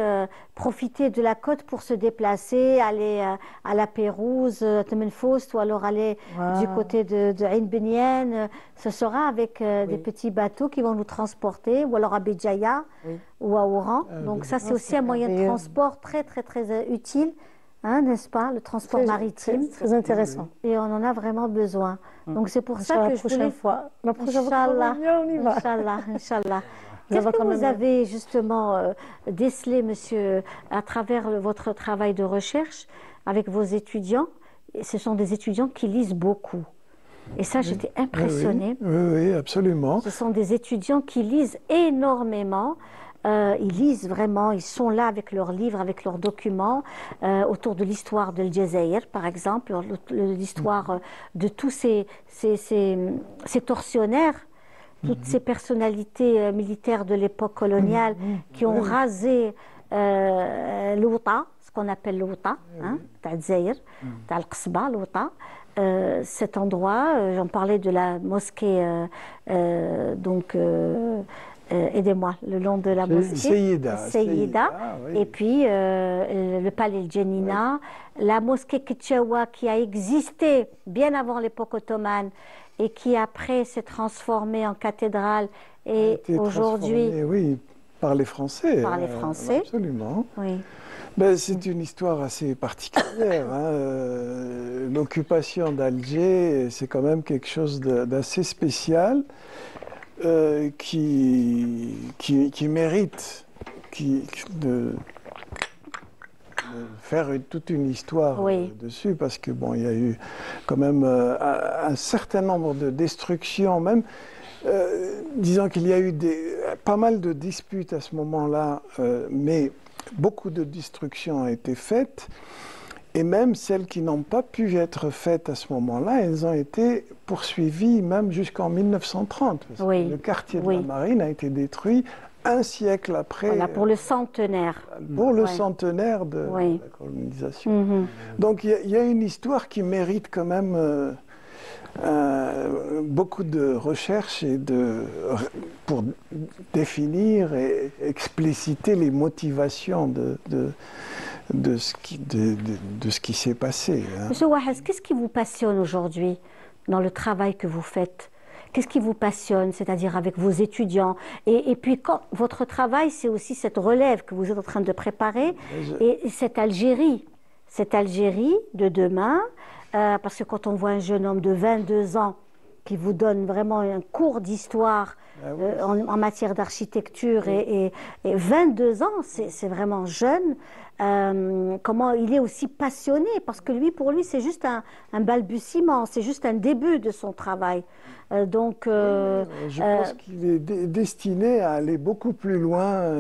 profiter de la côte pour se déplacer, aller à la Pérouse, à Temenfoust, ou alors aller du côté de Ain Benienne. Ce sera avec des petits bateaux qui vont nous transporter, ou alors à Béjaïa ou à Oran. Donc ça, c'est aussi un moyen de transport très, très, très utile, n'est-ce pas, le transport maritime. Très intéressant. Et on en a vraiment besoin. Donc c'est pour ça que je voulais... La prochaine fois, on y va. Inch'Allah. Qu'est-ce que vous avez justement décelé, monsieur, à travers votre travail de recherche avec vos étudiants? Ce sont des étudiants qui lisent beaucoup. Et ça, j'étais impressionnée. Oui, absolument. Ce sont des étudiants qui lisent énormément. Ils lisent vraiment, ils sont là avec leurs livres, avec leurs documents, autour de l'histoire de Jazeir, par exemple, l'histoire de tous ces tortionnaires toutes ces personnalités militaires de l'époque coloniale qui ont rasé l'Outa, ce qu'on appelle l'Outa, T'as Dzaïr, T'as Al-Qsba, l'Outa. Cet endroit, j'en parlais de la mosquée, aidez-moi, le nom de la mosquée. Seyida. Oui. Et puis le palais Djenina, la mosquée Kitchewa qui a existé bien avant l'époque ottomane et qui après s'est transformée en cathédrale et aujourd'hui... Oui, par les Français. Par les Français. Absolument. Oui. Ben, c'est une histoire assez particulière. L'occupation d'Alger, c'est quand même quelque chose d'assez spécial qui mérite de faire toute une histoire dessus, parce que bon, il y a eu quand même un certain nombre de destructions, même. Disons qu'il y a eu pas mal de disputes à ce moment-là, mais beaucoup de destructions ont été faites, et même celles qui n'ont pas pu être faites à ce moment-là, elles ont été poursuivies même jusqu'en 1930. Parce que le quartier de la Marine a été détruit un siècle après. Voilà, pour le centenaire. Pour le centenaire de la colonisation. Donc il y a une histoire qui mérite quand même beaucoup de recherches pour définir et expliciter les motivations de ce qui s'est passé. Monsieur Wahez, qu'est-ce qui vous passionne aujourd'hui dans le travail que vous faites? Qu'est-ce qui vous passionne, c'est-à-dire avec vos étudiants? Et puis, votre travail, c'est aussi cette relève que vous êtes en train de préparer et cette Algérie de demain. Parce que quand on voit un jeune homme de 22 ans qui vous donne vraiment un cours d'histoire en matière d'architecture et 22 ans, c'est vraiment jeune, comment il est aussi passionné, parce que pour lui, c'est juste un balbutiement, c'est juste un début de son travail. Je pense qu'il est destiné à aller beaucoup plus loin.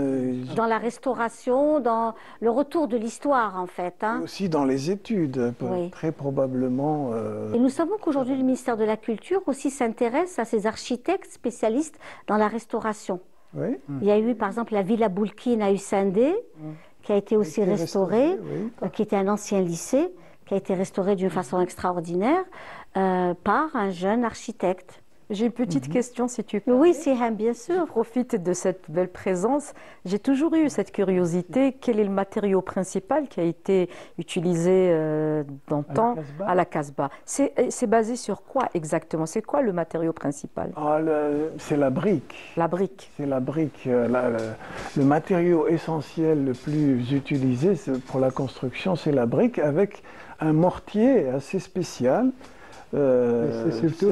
Dans la restauration, dans le retour de l'histoire, en fait. Et aussi dans les études, très probablement. Et nous savons qu'aujourd'hui, le ministère de la Culture aussi s'intéresse à ces architectes spécialistes dans la restauration. Oui. Il y a eu, par exemple, la Villa Boulkine à Hussindé, qui a été aussi restaurée, qui était un ancien lycée, qui a été restauré d'une façon extraordinaire par un jeune architecte. J'ai une petite question, si tu peux. Oui, Siham, bien sûr. Je profite de cette belle présence. J'ai toujours eu cette curiosité. Quel est le matériau principal qui a été utilisé d'antan à la Casbah? C'est basé sur quoi exactement? C'est quoi le matériau principal? C'est la brique. La brique. C'est la brique. Le matériau essentiel le plus utilisé pour la construction, c'est la brique, avec un mortier assez spécial. C'est surtout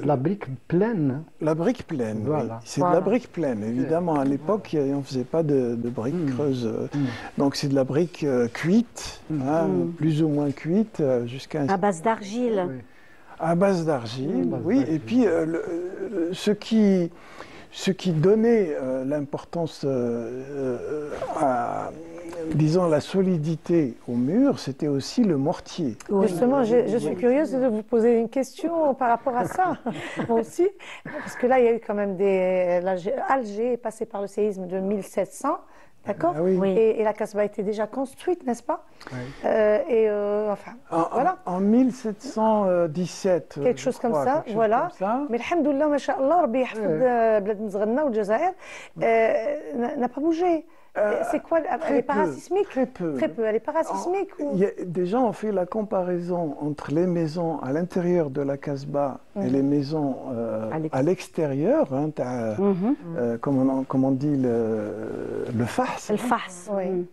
la brique pleine. La brique pleine, voilà. Oui. C'est de la brique pleine, évidemment. À l'époque, on ne faisait pas de briques creuses. Donc c'est de la brique cuite, plus ou moins cuite, jusqu'à... À base d'argile. Oui. À base d'argile, oui. Et puis, ce qui donnait l'importance à... disons, la solidité au mur, c'était aussi le mortier. Oui. Justement, je suis curieuse de vous poser une question par rapport à ça, moi aussi, parce que là, il y a eu quand même Alger est passé par le séisme de 1700, d'accord? Et la Casbah était déjà construite, n'est-ce pas? Voilà. En 1717. Quelque chose comme ça, voilà. Mais alhamdoulilah, masha'Allah, Rabbi yahfid Blad Mzghanna ou le Jazair, n'a pas bougé. C'est quoi? Elle est parasismique? Très peu. Très peu. Elle est parasismique Des gens ont fait la comparaison entre les maisons à l'intérieur de la Casbah et les maisons à l'extérieur. Comme on dit le fahs. Le fahs, oui.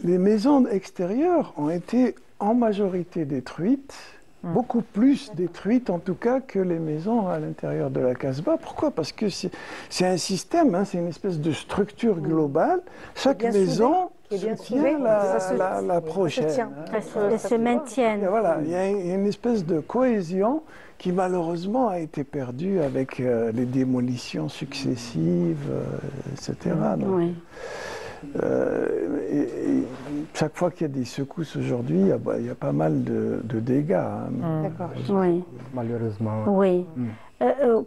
Les maisons extérieures ont été en majorité détruites. Beaucoup plus détruites en tout cas que les maisons à l'intérieur de la Casbah. Pourquoi? Parce que c'est un système, c'est une espèce de structure globale. Chaque maison soutient la prochaine. Elles se maintiennent. Et voilà, il y a une espèce de cohésion qui malheureusement a été perdue avec les démolitions successives, etc. Donc, et chaque fois qu'il y a des secousses aujourd'hui, il y a pas mal de dégâts. D'accord. Oui. Malheureusement. Oui.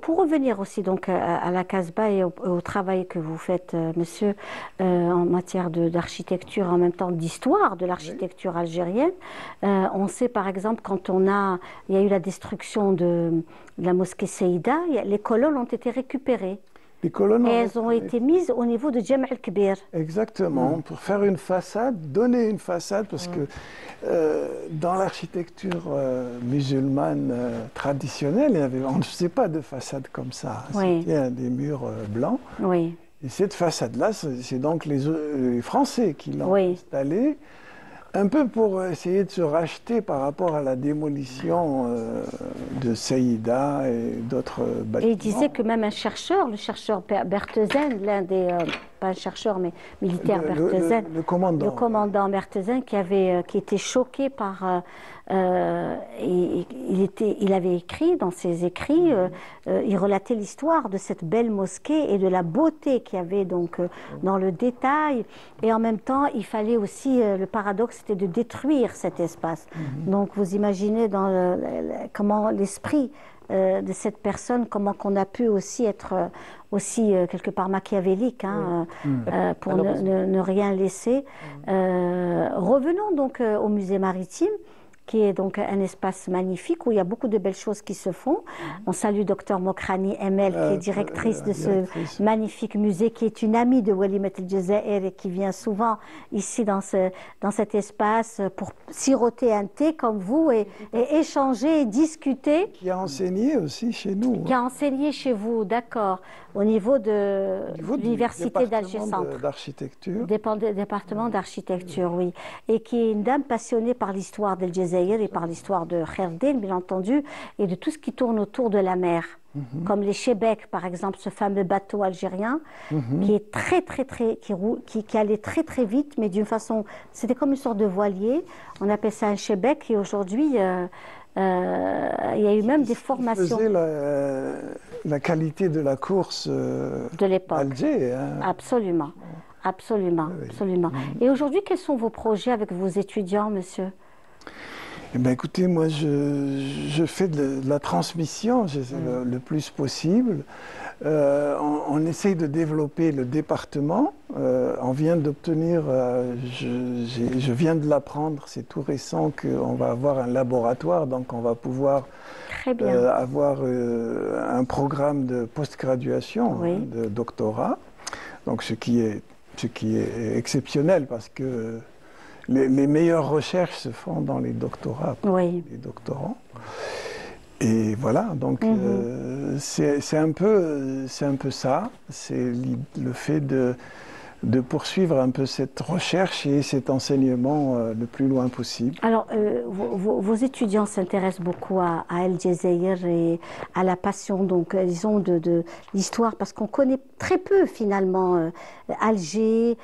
Pour revenir aussi donc à la Casbah et au travail que vous faites, monsieur, en matière d'architecture, en même temps d'histoire de l'architecture algérienne, on sait par exemple quand il y a eu la destruction de la mosquée Seïda, les colonnes ont été récupérées. Les colonnes et elles ont été mises au niveau de Djem el-Kbir. Exactement, pour faire une façade, donner une façade, parce que dans l'architecture musulmane traditionnelle, on ne faisait pas de façade comme ça. C'était des murs blancs. Oui. Et cette façade-là, c'est donc les Français qui l'ont installée, un peu pour essayer de se racheter par rapport à la démolition de Saïda et d'autres bâtiments. Et il disait que même un chercheur, le chercheur Berthesen, l'un des, pas un chercheur mais militaire Berthesen, le commandant Berthesen qui était choqué par... il avait écrit dans ses écrits, il relatait l'histoire de cette belle mosquée et de la beauté qu'il y avait donc dans le détail, et en même temps il fallait aussi, le paradoxe c'était de détruire cet espace. Donc vous imaginez comment l'esprit de cette personne, comment qu'on a pu aussi être aussi quelque part machiavélique, pour ne rien laisser. Revenons donc au musée maritime, qui est donc un espace magnifique où il y a beaucoup de belles choses qui se font. On salue Dr Mokrani Emel, qui est directrice de ce magnifique musée, qui est une amie de Walimet El Jazair et qui vient souvent ici dans cet espace pour siroter un thé comme vous et échanger et discuter. Qui a enseigné aussi chez nous. Qui a enseigné chez vous, d'accord, au niveau de l'université d'Alger Centre. D'architecture. Département d'architecture, oui. Et qui est une dame passionnée par l'histoire d'El Jazair et par l'histoire de Kherdin, bien entendu, et de tout ce qui tourne autour de la mer. Comme les Chebek, par exemple, ce fameux bateau algérien, qui est qui allait très très vite, mais d'une façon, c'était comme une sorte de voilier. On appelle ça un Chebek, et aujourd'hui, il y a eu même des formations. Faisait la qualité de la course de l'époque. Alger. Absolument, absolument, absolument. Et aujourd'hui, quels sont vos projets avec vos étudiants, monsieur ? Eh bien, écoutez, moi, je fais de la transmission le plus possible. On essaye de développer le département. On vient d'obtenir, je viens de l'apprendre, c'est tout récent, qu'on va avoir un laboratoire, donc on va pouvoir avoir un programme de post-graduation, de doctorat. Donc, ce qui est exceptionnel, parce que les meilleures recherches se font dans les doctorats, les doctorants. Et voilà, donc c'est un peu ça, c'est le fait de poursuivre un peu cette recherche et cet enseignement le plus loin possible. Alors, vos étudiants s'intéressent beaucoup à El Jazair et à la passion, donc, disons, de l'histoire, parce qu'on connaît très peu, finalement, Alger,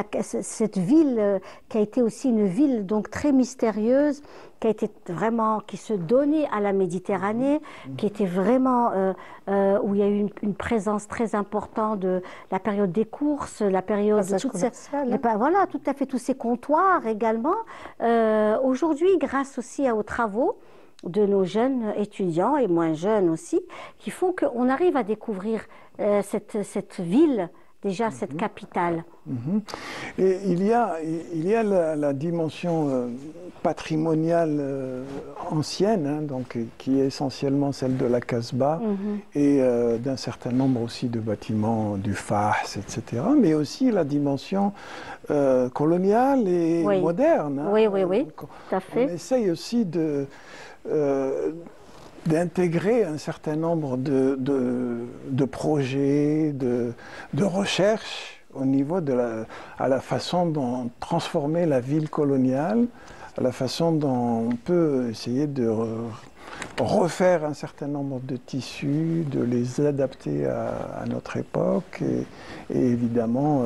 cette ville qui a été aussi une ville donc très mystérieuse, qui se donnait à la Méditerranée, qui était vraiment où il y a eu une présence très importante de la période des courses, la période voilà, tout à fait, tous ces comptoirs également. Aujourd'hui, grâce aussi aux travaux de nos jeunes étudiants et moins jeunes aussi, qui font qu'on arrive à découvrir cette ville, déjà cette capitale. Et il y a la dimension patrimoniale ancienne, donc, qui est essentiellement celle de la Casbah et d'un certain nombre aussi de bâtiments du Fahs, etc. Mais aussi la dimension coloniale et moderne. Oui, tout à fait. On essaye aussi d'intégrer un certain nombre de projets, de recherches au niveau à la façon dont transformer la ville coloniale, à la façon dont on peut essayer de refaire un certain nombre de tissus, de les adapter à notre époque et évidemment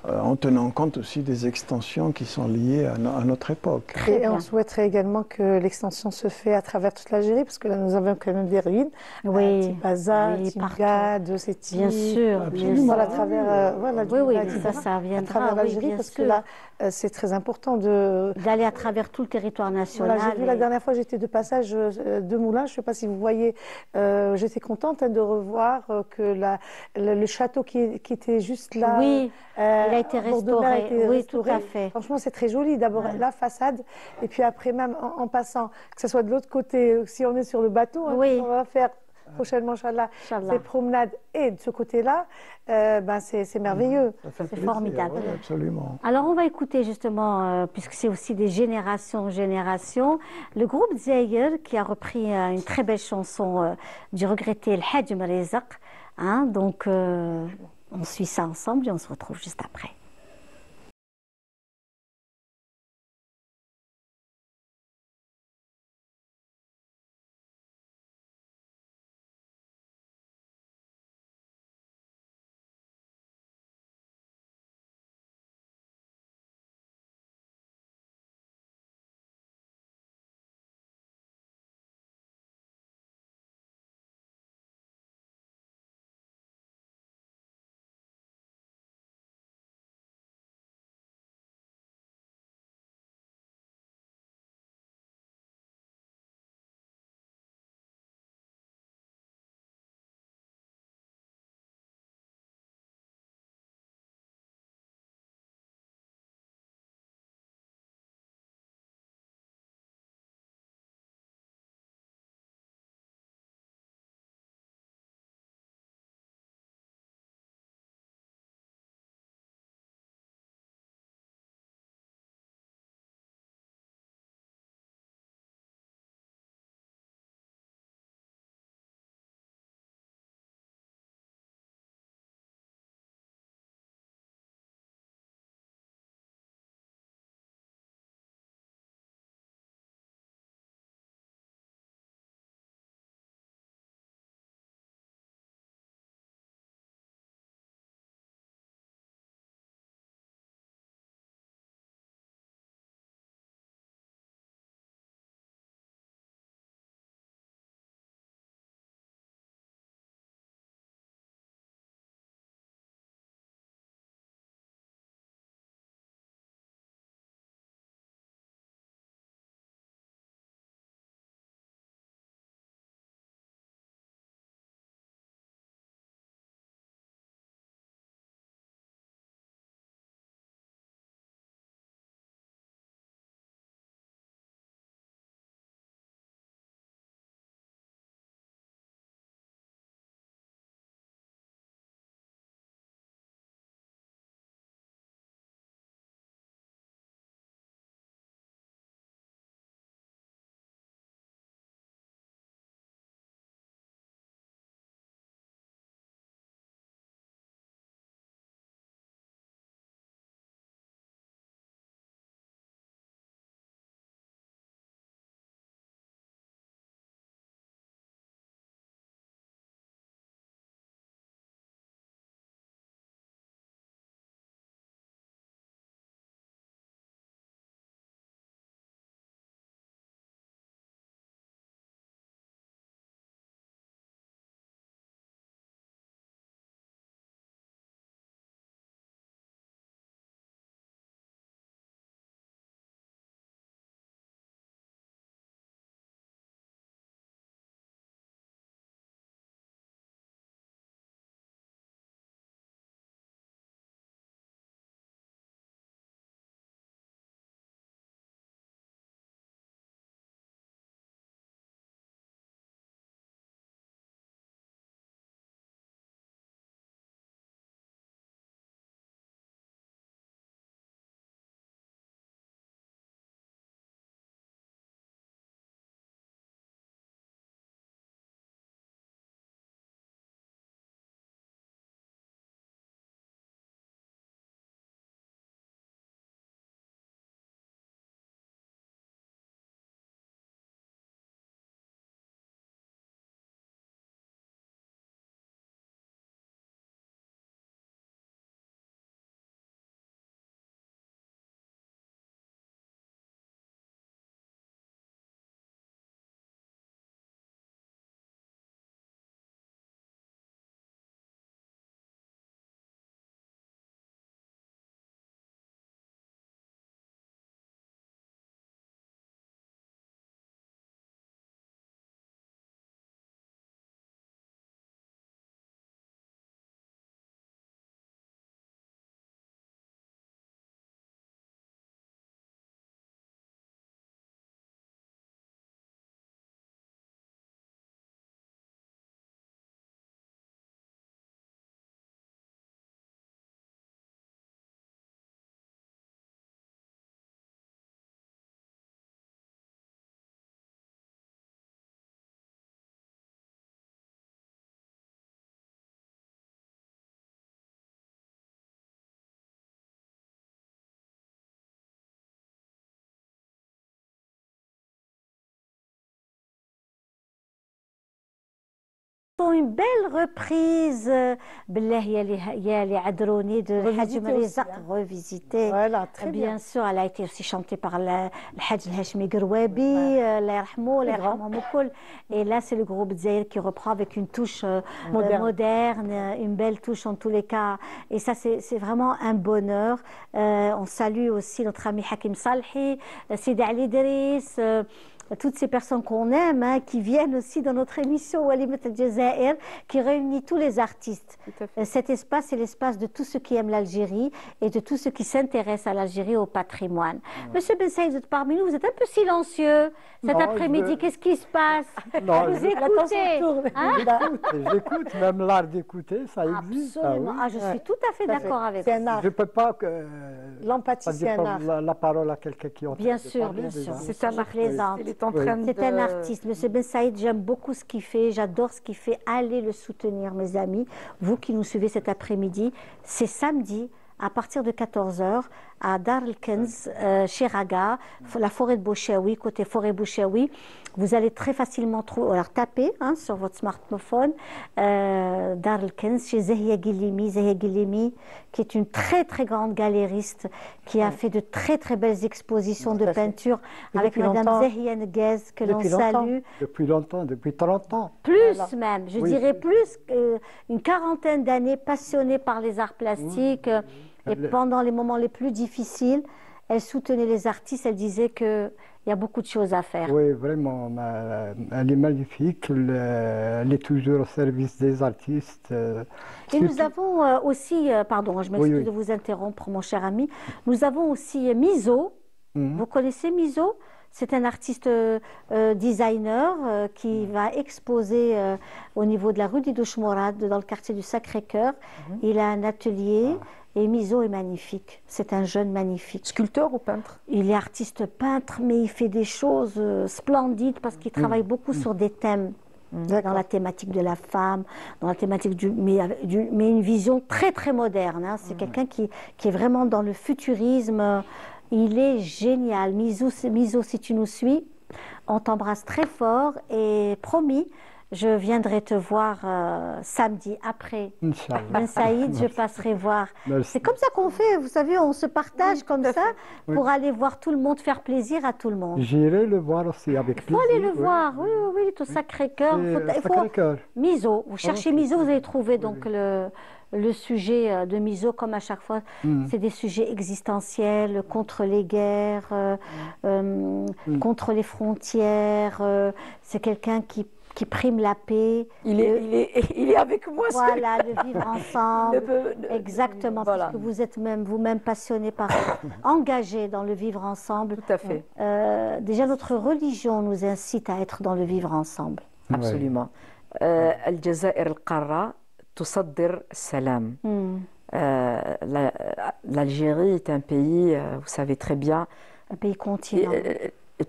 en tenant compte aussi des extensions qui sont liées à notre époque. Et on souhaiterait également que l'extension se fait à travers toute l'Algérie, parce que là nous avons quand même des ruines, Tipaza, Timgad, Séti, bien sûr, à travers ça viendra, à travers l'Algérie, parce que là c'est très important d'aller à travers tout le territoire national. J'ai vu la dernière fois, j'étais de passage de moulins. Je ne sais pas si vous voyez, j'étais contente de revoir que le château qui était juste là, Oui, il a été en bord de mer, a restauré. été Oui, restauré. tout à fait. Franchement, c'est très joli. D'abord la façade, et puis après même en passant, que ce soit de l'autre côté, si on est sur le bateau, Oui. on va faire prochainement, Inch'Allah, ces promenades et de ce côté-là, ben c'est merveilleux. C'est formidable. Oui, absolument. Alors, on va écouter justement, puisque c'est aussi des générations en génération, le groupe Zayir qui a repris une très belle chanson du regretté El Hadj Mrezzaq. Hein, donc, on suit ça ensemble et on se retrouve juste après. Une belle reprise بالله يا اللي عذروني de Hadj Mrizaq revisité. Voilà, très bien. Bien sûr, elle a été aussi chantée par le Hadj Hachmi Gerwabi, Allah yarhamou, Allah yarhamou الكل. Et là, c'est le groupe Dzaïr qui reprend avec une touche moderne, une belle touche en tous les cas. Et ça, c'est vraiment un bonheur. On salue aussi notre ami Hakim Salhi, Sidi Ali Idriss, toutes ces personnes qu'on aime, hein, qui viennent aussi dans notre émission Walimat al-Jazair, qui réunit tous les artistes. Cet espace, c'est l'espace de tous ceux qui aiment l'Algérie et de tous ceux qui s'intéressent à l'Algérie, au patrimoine. Monsieur Ben Saïd, vous êtes parmi nous, vous êtes un peu silencieux cet après-midi. Qu'est-ce qui se passe? Non, vous écoutez, hein? J'écoute, même l'art d'écouter, ça existe. Absolument. Ah, je suis tout à fait d'accord avec vous. C'est un art. Je ne peux pas L'empathie, c'est un art. la parole à quelqu'un qui entend. Bien sûr, bien sûr. C'est un plaisante. C'est un artiste. Monsieur Ben Saïd, j'aime beaucoup ce qu'il fait, j'adore ce qu'il fait. Allez le soutenir, mes amis. Vous qui nous suivez cet après-midi, c'est samedi à partir de 14h à Dar el-Kenz, chez Raga, la forêt de Bouchaoui, côté forêt Bouchaoui. Vous allez très facilement trouver, alors tapez sur votre smartphone, Dar el-Kenz, chez Zahia Guilimi, qui est une très très grande galériste, qui a fait de très très belles expositions de peinture avec Madame Zahia Nguez, que l'on salue. Depuis longtemps, depuis 30 ans. Plus même, je dirais plus, une quarantaine d'années, passionnée par les arts plastiques. Et pendant les moments les plus difficiles, elle soutenait les artistes, elle disait qu'il y a beaucoup de choses à faire. Oui, vraiment, elle est magnifique, elle est toujours au service des artistes. Et nous avons aussi, pardon, je m'excuse de vous interrompre, mon cher ami, nous avons aussi Mizo. Vous connaissez Mizo? C'est un artiste designer qui va exposer au niveau de la rue d'Idouche Mourad, dans le quartier du Sacré-Cœur. Il a un atelier. Et Mizo est magnifique, c'est un jeune magnifique. Sculpteur ou peintre? Il est artiste peintre, mais il fait des choses splendides parce qu'il travaille beaucoup sur des thèmes, dans la thématique de la femme, dans la thématique mais une vision très très moderne. Hein. C'est quelqu'un qui est vraiment dans le futurisme. Il est génial. Mizo, si tu nous suis, on t'embrasse très fort et promis, je viendrai te voir samedi après Ben Saïd, je passerai voir. C'est comme ça qu'on fait, vous savez, on se partage comme ça pour aller voir tout le monde, faire plaisir à tout le monde. J'irai le voir aussi avec plaisir. Il faut aller le voir, oui, au Sacré-Cœur. Mizo, vous cherchez Mizo, vous allez trouver donc le sujet de Mizo, comme à chaque fois, c'est des sujets existentiels, contre les guerres, contre les frontières. C'est quelqu'un qui prime la paix. Il est avec moi. Voilà, le vivre ensemble. Exactement, voilà. Parce que vous êtes vous-même passionné par, engagé dans le vivre ensemble. Tout à fait. Déjà, notre religion nous incite à être dans le vivre ensemble. Absolument. Al-Jazair al-Qarra تصدر السلام. L'Algérie est un pays, vous savez très bien. Un pays continent.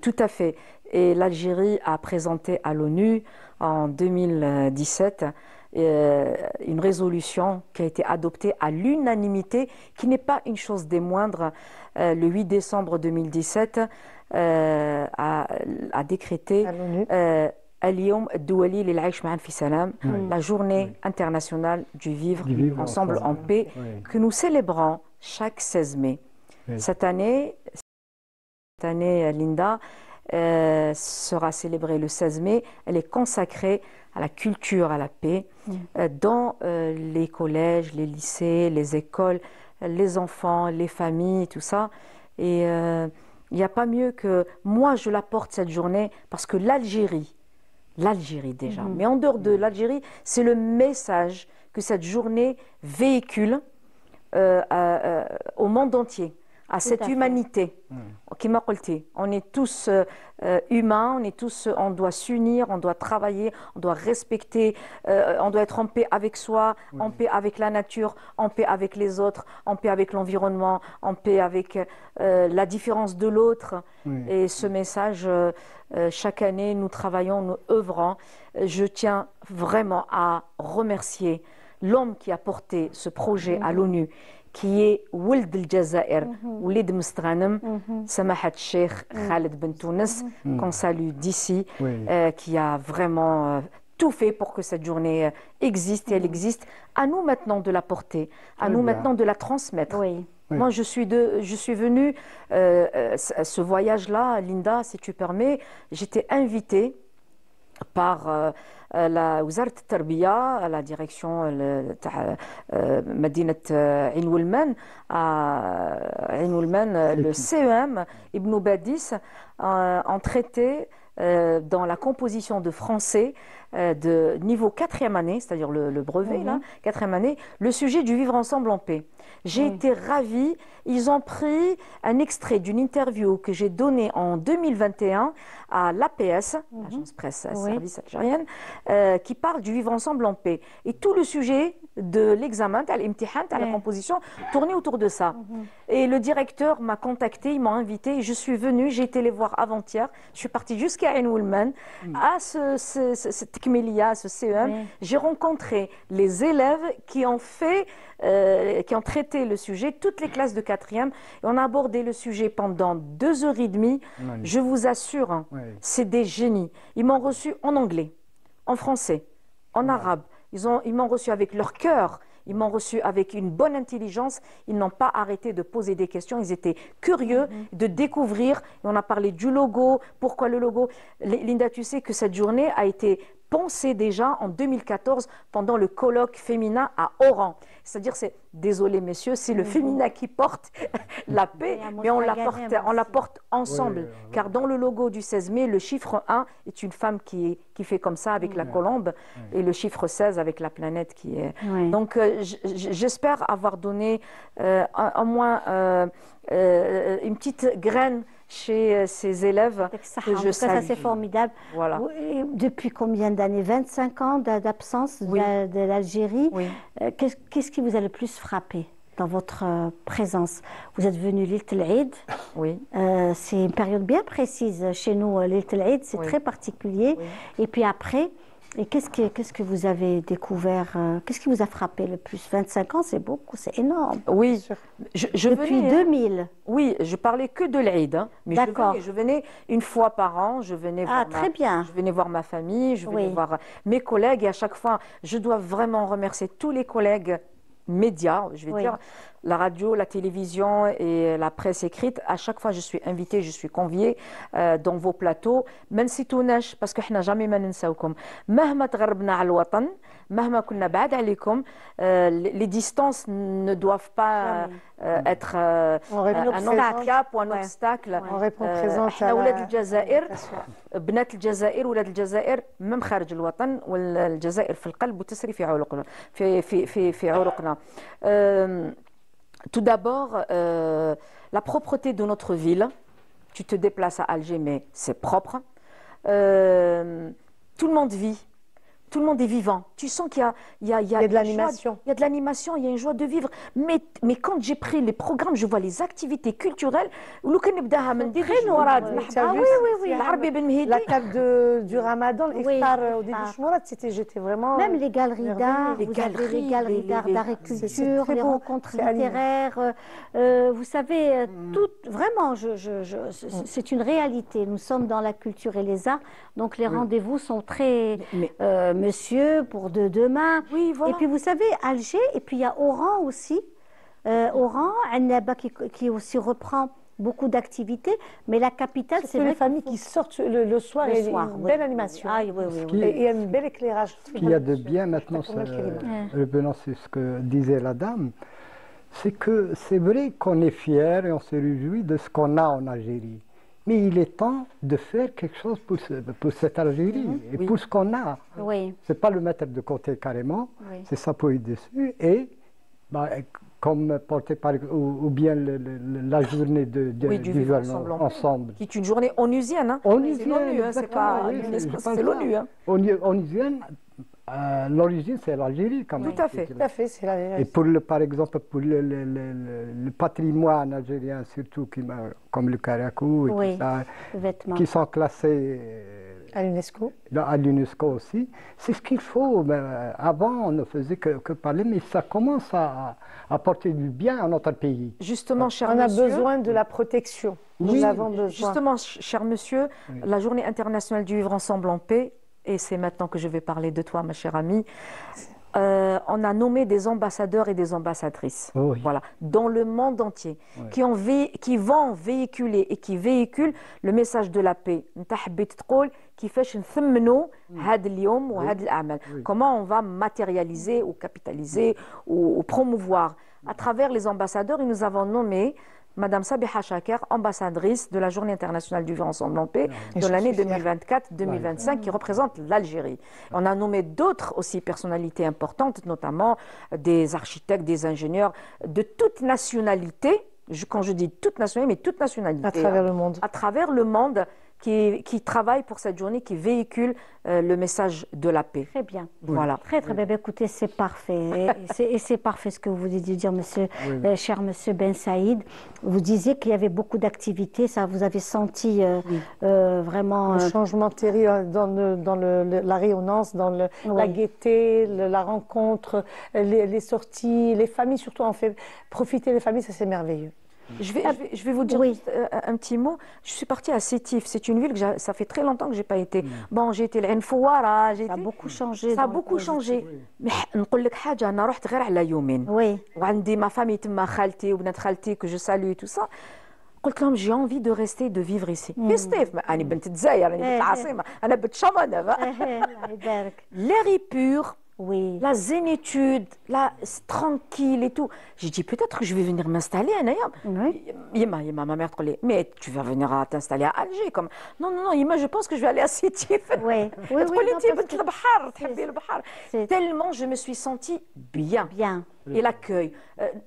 Tout à fait. Et l'Algérie a présenté à l'ONU en 2017 une résolution qui a été adoptée à l'unanimité, qui n'est pas une chose des moindres. Le 8 décembre 2017 a décrété la journée internationale du vivre ensemble en paix, que nous célébrons chaque 16 mai. Cette année, Linda, sera célébrée le 16 mai. Elle est consacrée à la culture, à la paix, dans les collèges, les lycées, les écoles, les enfants, les familles, tout ça. Et il n'y a pas mieux que moi, je la porte cette journée parce que l'Algérie déjà, mais en dehors de l'Algérie, c'est le message que cette journée véhicule au monde entier, à cette humanité. On est tous humains, on doit s'unir, on doit travailler, on doit respecter, on doit être en paix avec soi, en paix avec la nature, en paix avec les autres, en paix avec l'environnement, en paix avec la différence de l'autre. Et ce message, chaque année, nous travaillons, nous œuvrons. Je tiens vraiment à remercier l'homme qui a porté ce projet à l'ONU, qui est Ould el-Jazair, Oulid Mstghanem, Samahat Cheikh Khaled Ben Tounes, qu'on salue d'ici, qui a vraiment tout fait pour que cette journée existe et elle existe. À nous maintenant de la porter, à nous maintenant de la transmettre. Oui. Moi, je suis venue, ce voyage-là, Linda, si tu permets, j'étais invitée par la Wizard Tarbiya, la direction Madinat Ain Oulmen, le CEM Ibn Badis, en traité dans la composition de français de niveau 4e année, c'est-à-dire le brevet, là, 4e année, le sujet du vivre ensemble en paix. J'ai été ravie. Ils ont pris un extrait d'une interview que j'ai donnée en 2021 à l'APS, l'Agence Presse Service Algérienne, qui parle du vivre ensemble en paix. Et tout le sujet de l'examen, à l'imtihan, à la composition, tournait autour de ça. Et le directeur m'a contacté, il m'a invité, et je suis venue, j'ai été les voir avant-hier, je suis partie jusqu'à Ain Oulmen, à ce Tekmilia, ce CEM. J'ai rencontré les élèves qui ont traité le sujet, toutes les classes de 4e, et on a abordé le sujet pendant 2h30. Je vous assure, hein, c'est des génies. Ils m'ont reçu en anglais, en français, en arabe. Ils m'ont reçu avec leur cœur, ils m'ont reçu avec une bonne intelligence. Ils n'ont pas arrêté de poser des questions. Ils étaient curieux de découvrir. Et on a parlé du logo. Pourquoi le logo? Linda, tu sais que cette journée a été pensée déjà en 2014 pendant le colloque féminin à Oran. C'est-à-dire, désolé messieurs, c'est le féminin qui porte la paix, mais on la porte ensemble. Car dans le logo du 16 mai, le chiffre 1 est une femme qui fait comme ça avec la colombe, et le chiffre 16 avec la planète qui est... Donc, j'espère avoir donné au moins une petite graine chez ces élèves que je salue. Ça, c'est formidable. Voilà. Depuis combien d'années? 25 ans d'absence de l'Algérie. Qu'est-ce qui vous a le plus frappé dans votre présence? Vous êtes venu Lit el-Eid. C'est une période bien précise chez nous. Lit el-Eid, c'est très particulier. Et puis après, et qu'est-ce que vous avez découvert? Qu'est-ce qui vous a frappé le plus? 25 ans, c'est beaucoup, c'est énorme. Oui. Depuis 2000. Oui, je parlais que de l'Eid. Hein, mais je venais une fois par an. Je venais je venais voir ma famille, je venais voir mes collègues. Et à chaque fois, je dois vraiment remercier tous les collègues médias, je vais dire, la radio, la télévision et la presse écrite. À chaque fois, je suis invitée, je suis conviée dans vos plateaux. ما نسيتوناش parce que احنا jamais ما ننساوكم. مهما تغربنا على الوطن، مهما كنا بعاد عليكم, les distances ne doivent pas être un handicap ou un obstacle. On répond présent احنا ولاد الجزائر، بنات الجزائر، ولاد الجزائر même خارج الوطن، والجزائر في القلب وتسري في عروقنا في عروقنا. Tout d'abord, la propreté de notre ville. Tu te déplaces à Alger, mais c'est propre. Tout le monde vit. Tout le monde est vivant. Tu sens qu'il y a de l'animation. Il y a de l'animation, il y a une joie de vivre. Mais quand j'ai pris les programmes, je vois les activités culturelles. La table du Ramadan, l'iftar au début de Shmourad, j'étais vraiment... Même les galeries d'art, vous avez les galeries d'art, d'art et culture, les rencontres littéraires. Vous savez, tout, vraiment, c'est une réalité. Nous sommes dans la culture et les arts, donc les rendez-vous sont très... Monsieur, pour demain. Oui, voilà. Et puis vous savez, Alger, et puis il y a Oran aussi. Oran, Annaba qui aussi reprend beaucoup d'activités, mais la capitale, c'est les familles qui sortent le soir et une belle animation. Et un bel éclairage. Ce qu'il y a de bien maintenant, revenant sur ce que disait la dame, c'est que c'est vrai qu'on est fiers et on se réjouit de ce qu'on a en Algérie. Mais il est temps de faire quelque chose pour cette Algérie et pour ce qu'on a. Ce n'est pas le mettre de côté carrément, c'est s'appuyer dessus et comme porter par ou bien la journée du vivre ensemble. Qui est une journée onusienne. Hein. Onusienne, c'est pas l'UNESCO, c'est l'ONU. Hein. Onusienne, l'origine, c'est l'Algérie quand même. Tout à fait. Tout à fait, c'est la... Et par exemple, pour le patrimoine algérien, surtout comme le karakou et tout ça, qui sont classés à l'UNESCO. À l'UNESCO aussi. C'est ce qu'il faut. Avant, on ne faisait que parler, mais ça commence à apporter du bien à notre pays. Justement, cher on monsieur, a besoin de la protection. Nous avons besoin. Justement, cher monsieur, la Journée internationale du vivre ensemble en paix et c'est maintenant que je vais parler de toi, ma chère amie, on a nommé des ambassadeurs et des ambassadrices, voilà, dans le monde entier, qui vont véhiculer et qui véhiculent le message de la paix. Comment on va matérialiser ou capitaliser ou promouvoir. À travers les ambassadeurs, nous avons nommé Madame Sabiha Chaker, ambassadrice de la Journée internationale du vivre ensemble en paix de l'année 2024-2025 qui représente l'Algérie. On a nommé d'autres aussi personnalités importantes, notamment des architectes, des ingénieurs de toute nationalité, quand je dis toute nationalité, mais toute nationalité. À travers le monde. À travers le monde. Qui travaille pour cette journée, qui véhicule le message de la paix. Très bien. Voilà. Très, très bien. Écoutez, c'est parfait. Et c'est parfait ce que vous venez de dire, monsieur, cher monsieur Ben Saïd. Vous disiez qu'il y avait beaucoup d'activités. Ça, vous avez senti vraiment... Le changement terrible dans la rayonnance, dans la gaieté, la rencontre, les sorties, les familles. Surtout, on fait profiter les familles, ça c'est merveilleux. Je vais vous dire un petit mot. Je suis partie à Sétif. C'est une ville que ça fait très longtemps que je n'ai pas été. Bon, j'ai été à Fouara. Ça a beaucoup changé. Ça a beaucoup changé. Mais نقول لك حاجة أنا رحت غير على يومين. Oui. وعندي ma famille تما خالتي وبنات خالتي que je salue et tout ça. قلت لهم j'ai envie de rester de vivre ici. في سطيف أنا بنت الجزائر أنا بنت العاصمة أنا بنت شمانة. L'air est pur. Oui. La zénitude, tranquille et tout. J'ai dit peut-être que je vais venir m'installer à Nayam. Yima, ma mère te dit mais tu vas venir t'installer à Alger comme non Yima, je pense que je vais aller à Sétif. Oui. Tellement je me suis sentie bien. Et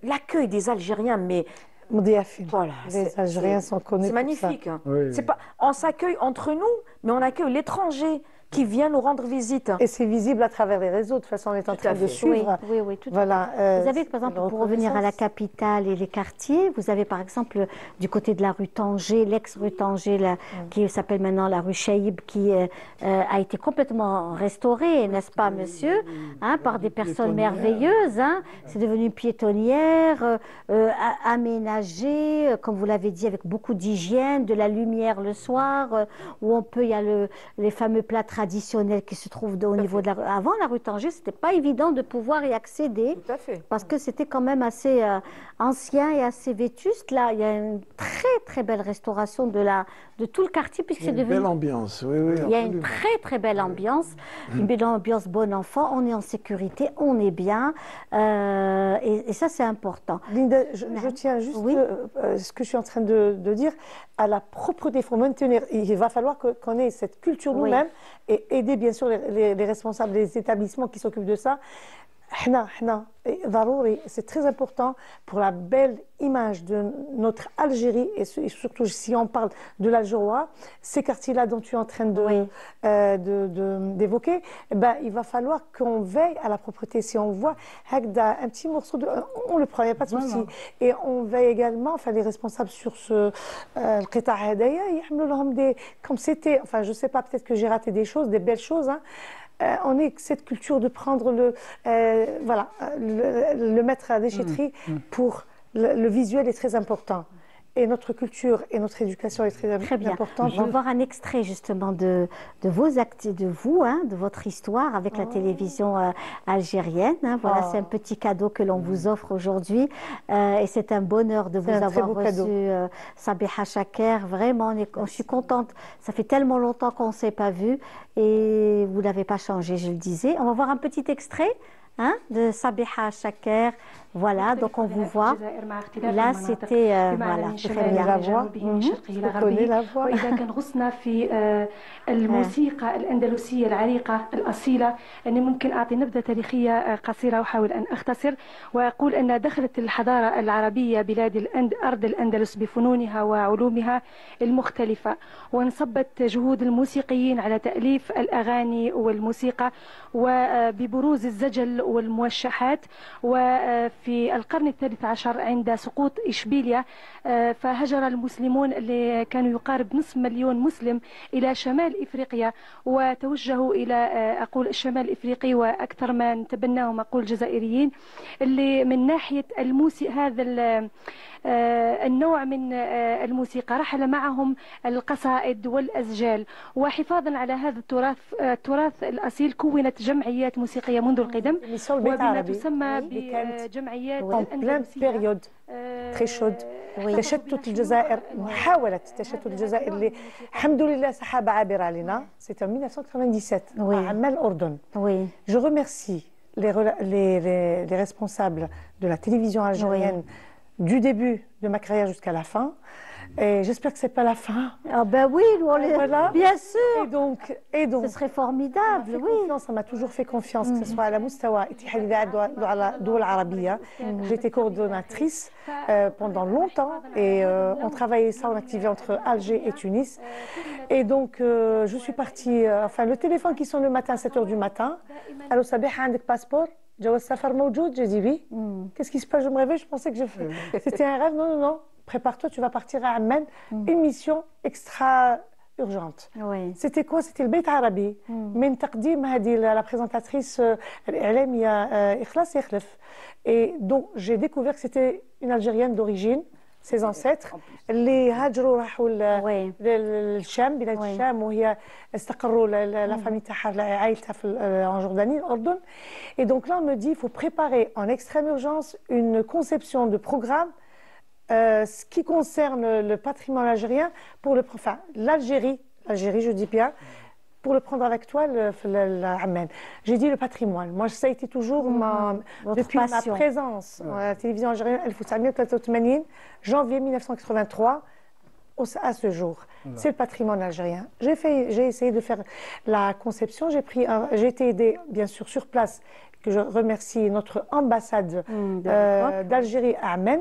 l'accueil des Algériens, mais voilà, les Algériens sont connus. C'est magnifique. Hein. C'est pas, on s'accueille entre nous, mais on accueille l'étranger qui vient nous rendre visite. Et c'est visible à travers les réseaux. De toute façon, on est en train de suivre. Oui, tout à fait. Vous avez, par exemple, pour revenir à la capitale et les quartiers, vous avez, par exemple, du côté de la rue Tanger, l'ex-rue Tanger, qui s'appelle maintenant la rue Chaïb, qui a été complètement restaurée, n'est-ce pas, monsieur, par des personnes merveilleuses. C'est devenu une piétonnière, aménagée, comme vous l'avez dit, avec beaucoup d'hygiène, de la lumière le soir, où il y a les fameux plats traditionnels qui se trouvent au niveau de la rue. Avant, la rue Tanger, c'était pas évident de pouvoir y accéder. Tout à fait. Parce que c'était quand même assez ancien et assez vétuste. Là, il y a une très, très belle restauration de tout le quartier. Puisque c'est devenu... Une belle ambiance, oui. Il y a une très, très belle ambiance. Une belle ambiance bon enfant. On est en sécurité, on est bien. Et ça, c'est important. Linda, je tiens juste ce que je suis en train de dire à la propreté. Il faut maintenir. Il va falloir qu'on ait cette culture nous-mêmes et aider bien sûr les responsables des établissements qui s'occupent de ça. C'est très important pour la belle image de notre Algérie et surtout si on parle de l'Algerois, ces quartiers-là dont tu es en train d'évoquer, il va falloir qu'on veille à la propreté. Si on voit un petit morceau, on le prend, il n'y a pas de souci. Et on veille également, enfin les responsables sur ce qita hadaya, comme c'était, enfin je ne sais pas, peut-être que j'ai raté des choses, des belles choses, on est cette culture de prendre le mettre à la déchetterie pour le visuel est très important. Et notre culture et notre éducation est très importante. On va voir un extrait justement de vos actes, de vous, de votre histoire avec la télévision algérienne. Voilà, c'est un petit cadeau que l'on vous offre aujourd'hui. Et c'est un bonheur de vous avoir reçu, Sabiha Chaker. Vraiment, je suis contente. Ça fait tellement longtemps qu'on ne s'est pas vu et vous n'avez pas changé, je le disais. On va voir un petit extrait de Sabiha Chaker. Voilà, donc on vous voit. Là, c'était très bien. La voix. وإذا كان غصنا في الموسيقى الأندلسية العريقة الأصيلة أني ممكن أعطي نبذة تاريخية قصيرة وأحاول أن أختصر وأقول أن دخلت الحضارة العربية بلاد أرض الأندلس بفنونها وعلومها المختلفة وانصبت جهود الموسيقيين على تأليف الأغاني والموسيقى وببروز الزجل والموشحات وفي في القرن الثالث عشر عند سقوط إشبيلية، فهجر المسلمون اللي كانوا يقارب نصف مليون مسلم إلى شمال إفريقيا، وتوجهوا إلى أقول الشمال الإفريقي، وأكثر ما نتبناهم أقول الجزائريين اللي من ناحية هذا النوع من الموسيقى رحل معهم القصائد والأسجال. وحفاظا على هذا التراث الأصيل كونت جمعيات موسيقية منذ القدم، وبما تسمى بجمعيات الأندلسية. تشتت الجزائر، محاولة تشتت الجزائر اللي الحمد لله سحابة عابرة علينا. C'était en 1997 à Amman, Ordon. Je remercie les responsables de la télévision algérienne du début de ma carrière jusqu'à la fin. Et j'espère que c'est pas la fin. Ah ben oui, voilà. Bien sûr. Et donc, ce serait formidable. Oui. Ça m'a toujours fait confiance, que ce soit à la Moustawa, Doul Arabia. J'étais coordonnatrice pendant longtemps et on travaillait ça en activité entre Alger et Tunis. Et donc je suis partie, enfin le téléphone qui sonne le matin à 7h du matin. Allô Sabih, عندك passeport? Jawaz Safar Mawjoud? J'ai dit oui. Qu'est-ce qui se passe? Je me réveille, je pensais que c'était un rêve. Non, non, non. Prépare-toi, tu vas partir à Amman. Une mission extra urgente. C'était quoi? C'était le Beit Arabi. من تقديم هذه la présentatrice الإعلامية إخلاص يخلف. Et donc j'ai découvert que c'était une Algérienne d'origine. Ses ancêtres اللي هاجروا راحوا للشام، بلاد الشام، وهي استقروا la famille تاعها عائلتها en Jordanie, الأردن. Et donc là on me dit il faut préparer en extrême urgence une conception de programme ce qui concerne le patrimoine algérien pour l'Algérie, je dis bien, pour le prendre avec toi, Amman. J'ai dit le patrimoine. Moi, ça a été toujours depuis ma présence à la télévision algérienne, 1983, janvier 1983, à ce jour. C'est le patrimoine algérien. J'ai essayé de faire la conception. J'ai été aidée, bien sûr, sur place, que je remercie notre ambassade d'Algérie à Amman.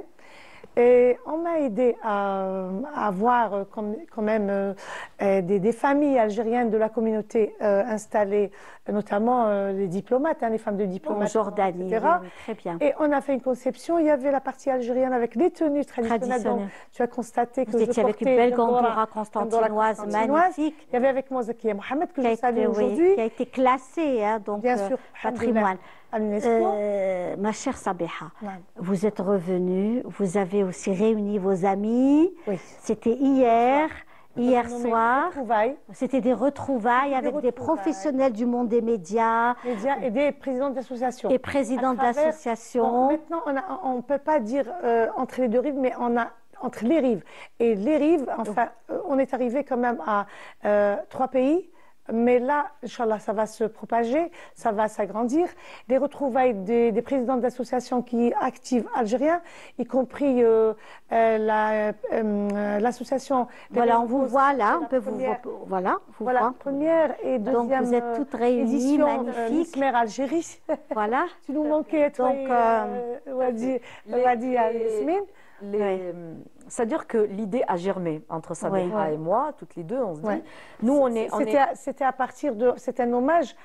Et on m'a aidé à voir quand même des familles algériennes de la communauté installées, notamment les diplomates, les femmes de diplomates, Jordanie, etc. Très bien. Et on a fait une conception. Il y avait la partie algérienne avec des tenues traditionnelles. Donc, tu as constaté que je portais avec une belle gandoura constantinoise magnifique. Il y avait avec moi Zakia Mohamed, que je salue aujourd'hui. Qui a été classée, donc bien sûr, patrimoine. Ma chère Sabiha, vous êtes revenue, vous avez aussi réuni vos amis. C'était hier soir. C'était des retrouvailles avec des professionnels du monde des médias. Et des présidents d'associations. Et présidents d'associations. Maintenant, on ne peut pas dire entre les deux rives, mais on a entre les rives. Et les rives, enfin, on est arrivé quand même à 3 pays. Mais là, Inch'Allah, ça va se propager, ça va s'agrandir. Les retrouvailles des présidents d'associations qui actives algériens, y compris l'association... Voilà, on vous voit là, on peut vous voir. Voilà, première et deuxième donc vous êtes toutes réunies, magnifiques. Mère Algérie. Voilà. Tu nous manquais, toi, Wadi Yasmine. C'est-à-dire que l'idée a germé entre Sabiha et moi, toutes les deux, on se dit. Nous, c'était à partir de. C'est un hommage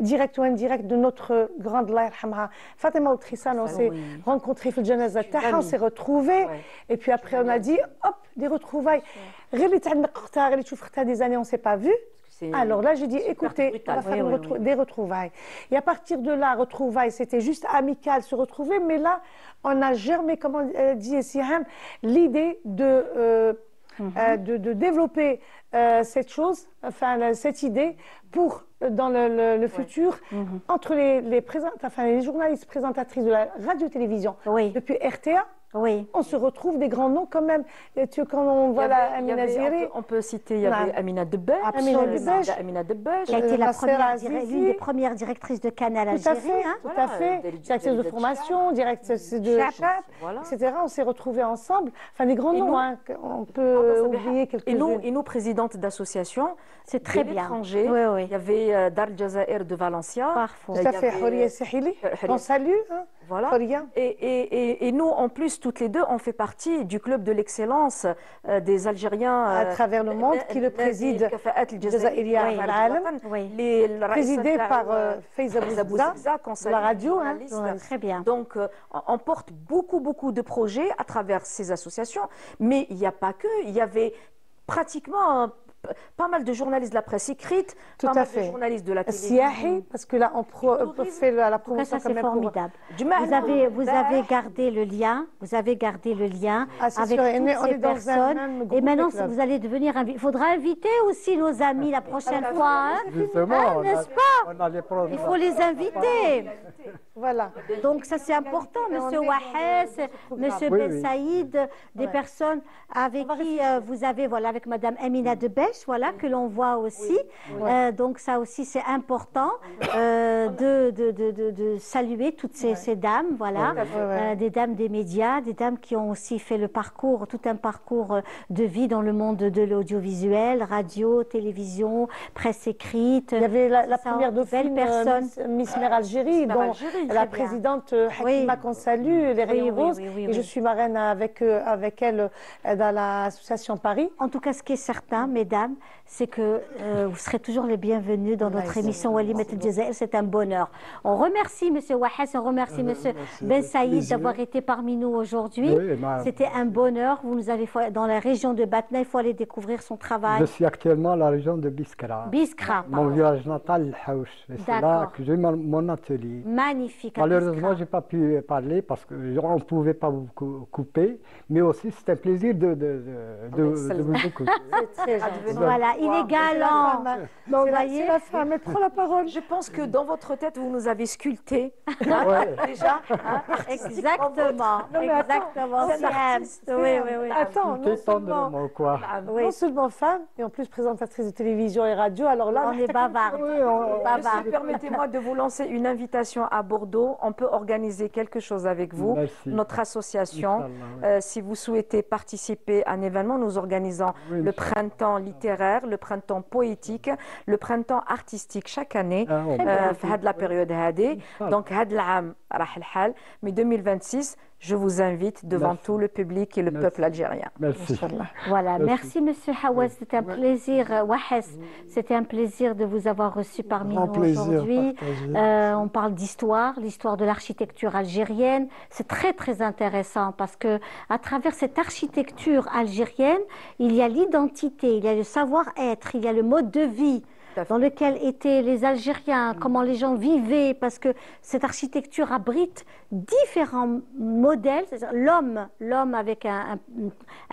direct ou indirect de notre grande Allah yarhamha Fatima Outrissane. On s'est rencontrés dans le janaza, on s'est retrouvés. Et puis après, on a dit hop, des retrouvailles. Des années, on ne s'est pas vus. Alors là, j'ai dit, écoutez, on va faire des retrouvailles. Et à partir de là, retrouvailles, c'était juste amical, se retrouver. Mais là, on a germé, comme on dit Siham, l'idée de développer cette chose, enfin cette idée pour dans le futur entre les journalistes présentatrices de la radio-télévision depuis RTA. On se retrouve des grands noms quand même. Quand on voit la Amina Ziri, on peut citer, il y avait Amina Debej, qui a été l'une des premières directrices de Canal Algérie. Tout à fait. Directrice de formation, directrice de CHAP, etc. On s'est retrouvés ensemble. Enfin, des grands noms. On peut oublier quelques-uns. Et nous, présidentes d'associations, c'est très bien. Étrangers. Il y avait Dar el Jazair de Valencia. Tout à fait. Horia Sehili. On salue. Voilà. Rien. Et nous, en plus, toutes les deux, on fait partie du club de l'excellence des Algériens à travers le monde, qui le préside présidé par Faiza Bouzza, de la radio. Très bien. Donc, on porte beaucoup de projets à travers ces associations, mais il n'y a pas que, il y avait pratiquement pas mal de journalistes de la presse écrite, pas mal de journalistes de la télévision. Parce que là, on fait la promotion. Ça, c'est formidable. Vous avez gardé le lien, avec toutes ces personnes. Et maintenant, vous allez devenir invité. Il faudra inviter aussi nos amis la prochaine fois. Justement, n'est-ce pas? Il faut les inviter. Voilà. Donc ça c'est important, Monsieur Wahès, Monsieur Ben Saïd, des personnes avec qui vous avez, voilà, avec Madame Amina Debèche, voilà, que l'on voit aussi. Donc ça aussi c'est important de saluer toutes ces dames, voilà, des dames des médias, des dames qui ont aussi fait le parcours, tout un parcours de vie dans le monde de l'audiovisuel, radio, télévision, presse écrite. Il y avait la première dauphine, Miss Mère Algérie, dont la présidente Hakima qu'on salue, les Rayons Roses, et je suis marraine avec elle dans l'association Paris. En tout cas, ce qui est certain, mesdames, c'est que vous serez toujours les bienvenus dans notre émission Walimat El Jazair. C'est un bonheur. On remercie M. Wahès, on remercie M. Ben Saïd d'avoir été parmi nous aujourd'hui. C'était un bonheur. Vous nous avez fait dans la région de Batna, il faut aller découvrir son travail. Je suis actuellement dans la région de Biskra. Mon village natal, Haouch. C'est là que j'ai mon atelier. Magnifique. Malheureusement, je n'ai pas pu parler parce qu'on ne pouvait pas vous couper, mais aussi c'est un plaisir de vous écouter. Voilà, il est galant. C'est la femme, elle prend la parole. Je pense que dans votre tête, vous nous avez sculpté. Déjà. Exactement. Exactement. Attends, non seulement femme, et en plus présentatrice de télévision et radio, alors là... On est bavard. Permettez-moi de vous lancer une invitation à Bordeaux. On peut organiser quelque chose avec vous. Notre association, si vous souhaitez participer à un événement, nous organisons le printemps littéraire, le printemps poétique, le printemps artistique chaque année. La période donc mais 2026, je vous invite devant tout le public et le peuple algérien. Merci. Voilà, merci Monsieur Hawaz, c'était un plaisir. Wahès, c'était un plaisir de vous avoir reçu parmi nous aujourd'hui. On parle d'histoire, l'histoire de l'architecture algérienne. C'est très intéressant parce que à travers cette architecture algérienne, il y a l'identité, il y a le savoir-être, il y a le mode de vie dans lequel étaient les Algériens, comment les gens vivaient, parce que cette architecture abrite différents modèles, l'homme avec un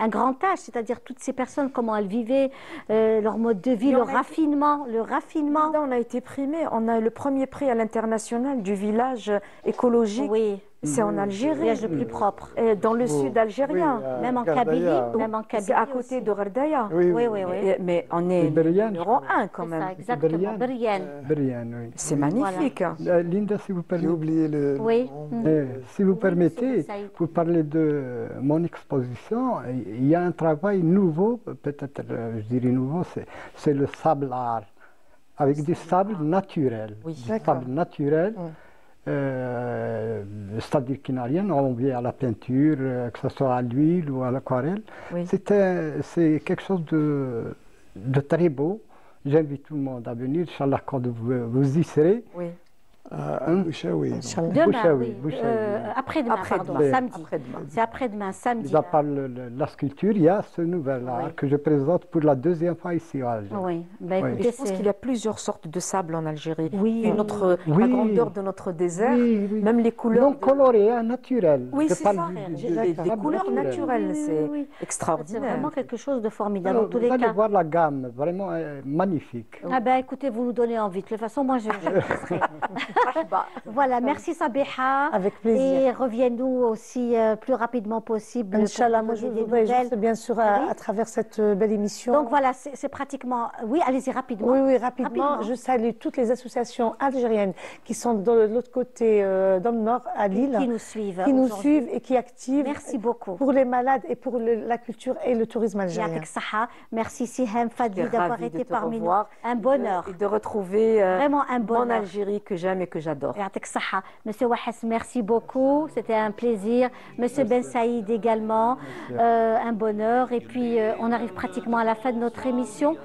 grand H, c'est-à-dire toutes ces personnes, comment elles vivaient, leur mode de vie, le raffinement. On a été primé, on a le premier prix à l'international du village écologique. Oui. C'est en Algérie. Le village le plus propre. Dans le sud algérien. Même en Kabylie. C'est à côté de Gardaya. Oui. Mais on est numéro 1 quand même. C'est ça, exactement. Brienne, c'est magnifique. Linda, si vous permettez. J'ai oublié le nom. Si vous permettez, pour parler de mon exposition, il y a un travail nouveau, peut-être je dirais nouveau, c'est le sable art, avec du sable naturel. Sable naturel. C'est-à-dire qu'il n'a rien enlevé à la peinture, que ce soit à l'huile ou à l'aquarelle. C'est quelque chose de très beau. J'invite tout le monde à venir, Inch'Allah, quand vous y serez. Bouchaoui. Après-demain, samedi. C'est après-demain, samedi. À part la sculpture, il y a ce nouvel art que je présente pour la deuxième fois ici à Algérie. Je pense qu'il y a plusieurs sortes de sable en Algérie. La grandeur de notre désert, même les couleurs. Donc colorées, naturelles. Oui, c'est ça. Des couleurs naturelles, c'est extraordinaire. C'est vraiment quelque chose de formidable. Vous allez voir la gamme, vraiment magnifique. Écoutez, vous nous donnez envie. De toute façon, moi, je serai. Voilà, merci Sabiha. Avec plaisir. Et reviens-nous aussi plus rapidement possible. Inch'Allah, moi je voudrais juste, bien sûr, à travers cette belle émission. Donc voilà, c'est pratiquement. Oui, allez-y rapidement. Oui, rapidement. Je salue toutes les associations algériennes qui sont de l'autre côté, dans le nord, à Lille. Qui nous suivent. Qui nous suivent et qui activent. Merci beaucoup. Pour les malades et pour la culture et le tourisme algérien. Merci Siham Fadli d'avoir été parmi nous. Un bonheur. Et de retrouver vraiment un bonheur. mon Algérie que j'aime et que j'adore. Monsieur Wahas, merci beaucoup. C'était un plaisir. Monsieur Ben Saïd également, un bonheur. Et puis, on arrive pratiquement à la fin de notre émission.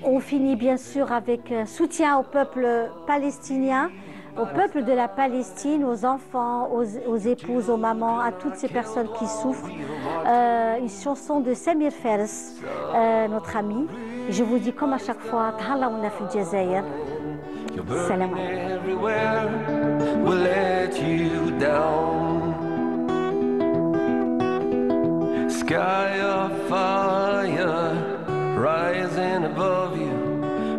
On finit bien sûr avec un soutien au peuple palestinien, au peuple de la Palestine, aux enfants, aux épouses, aux mamans, à toutes ces personnes qui souffrent. Une chanson de Samir Fers, notre ami. Et je vous dis comme à chaque fois, Tahalla fi Jazair. Salam rising above you,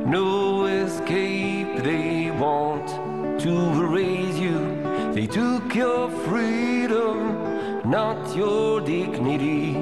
no escape, they want to erase you. They took your freedom, not your dignity.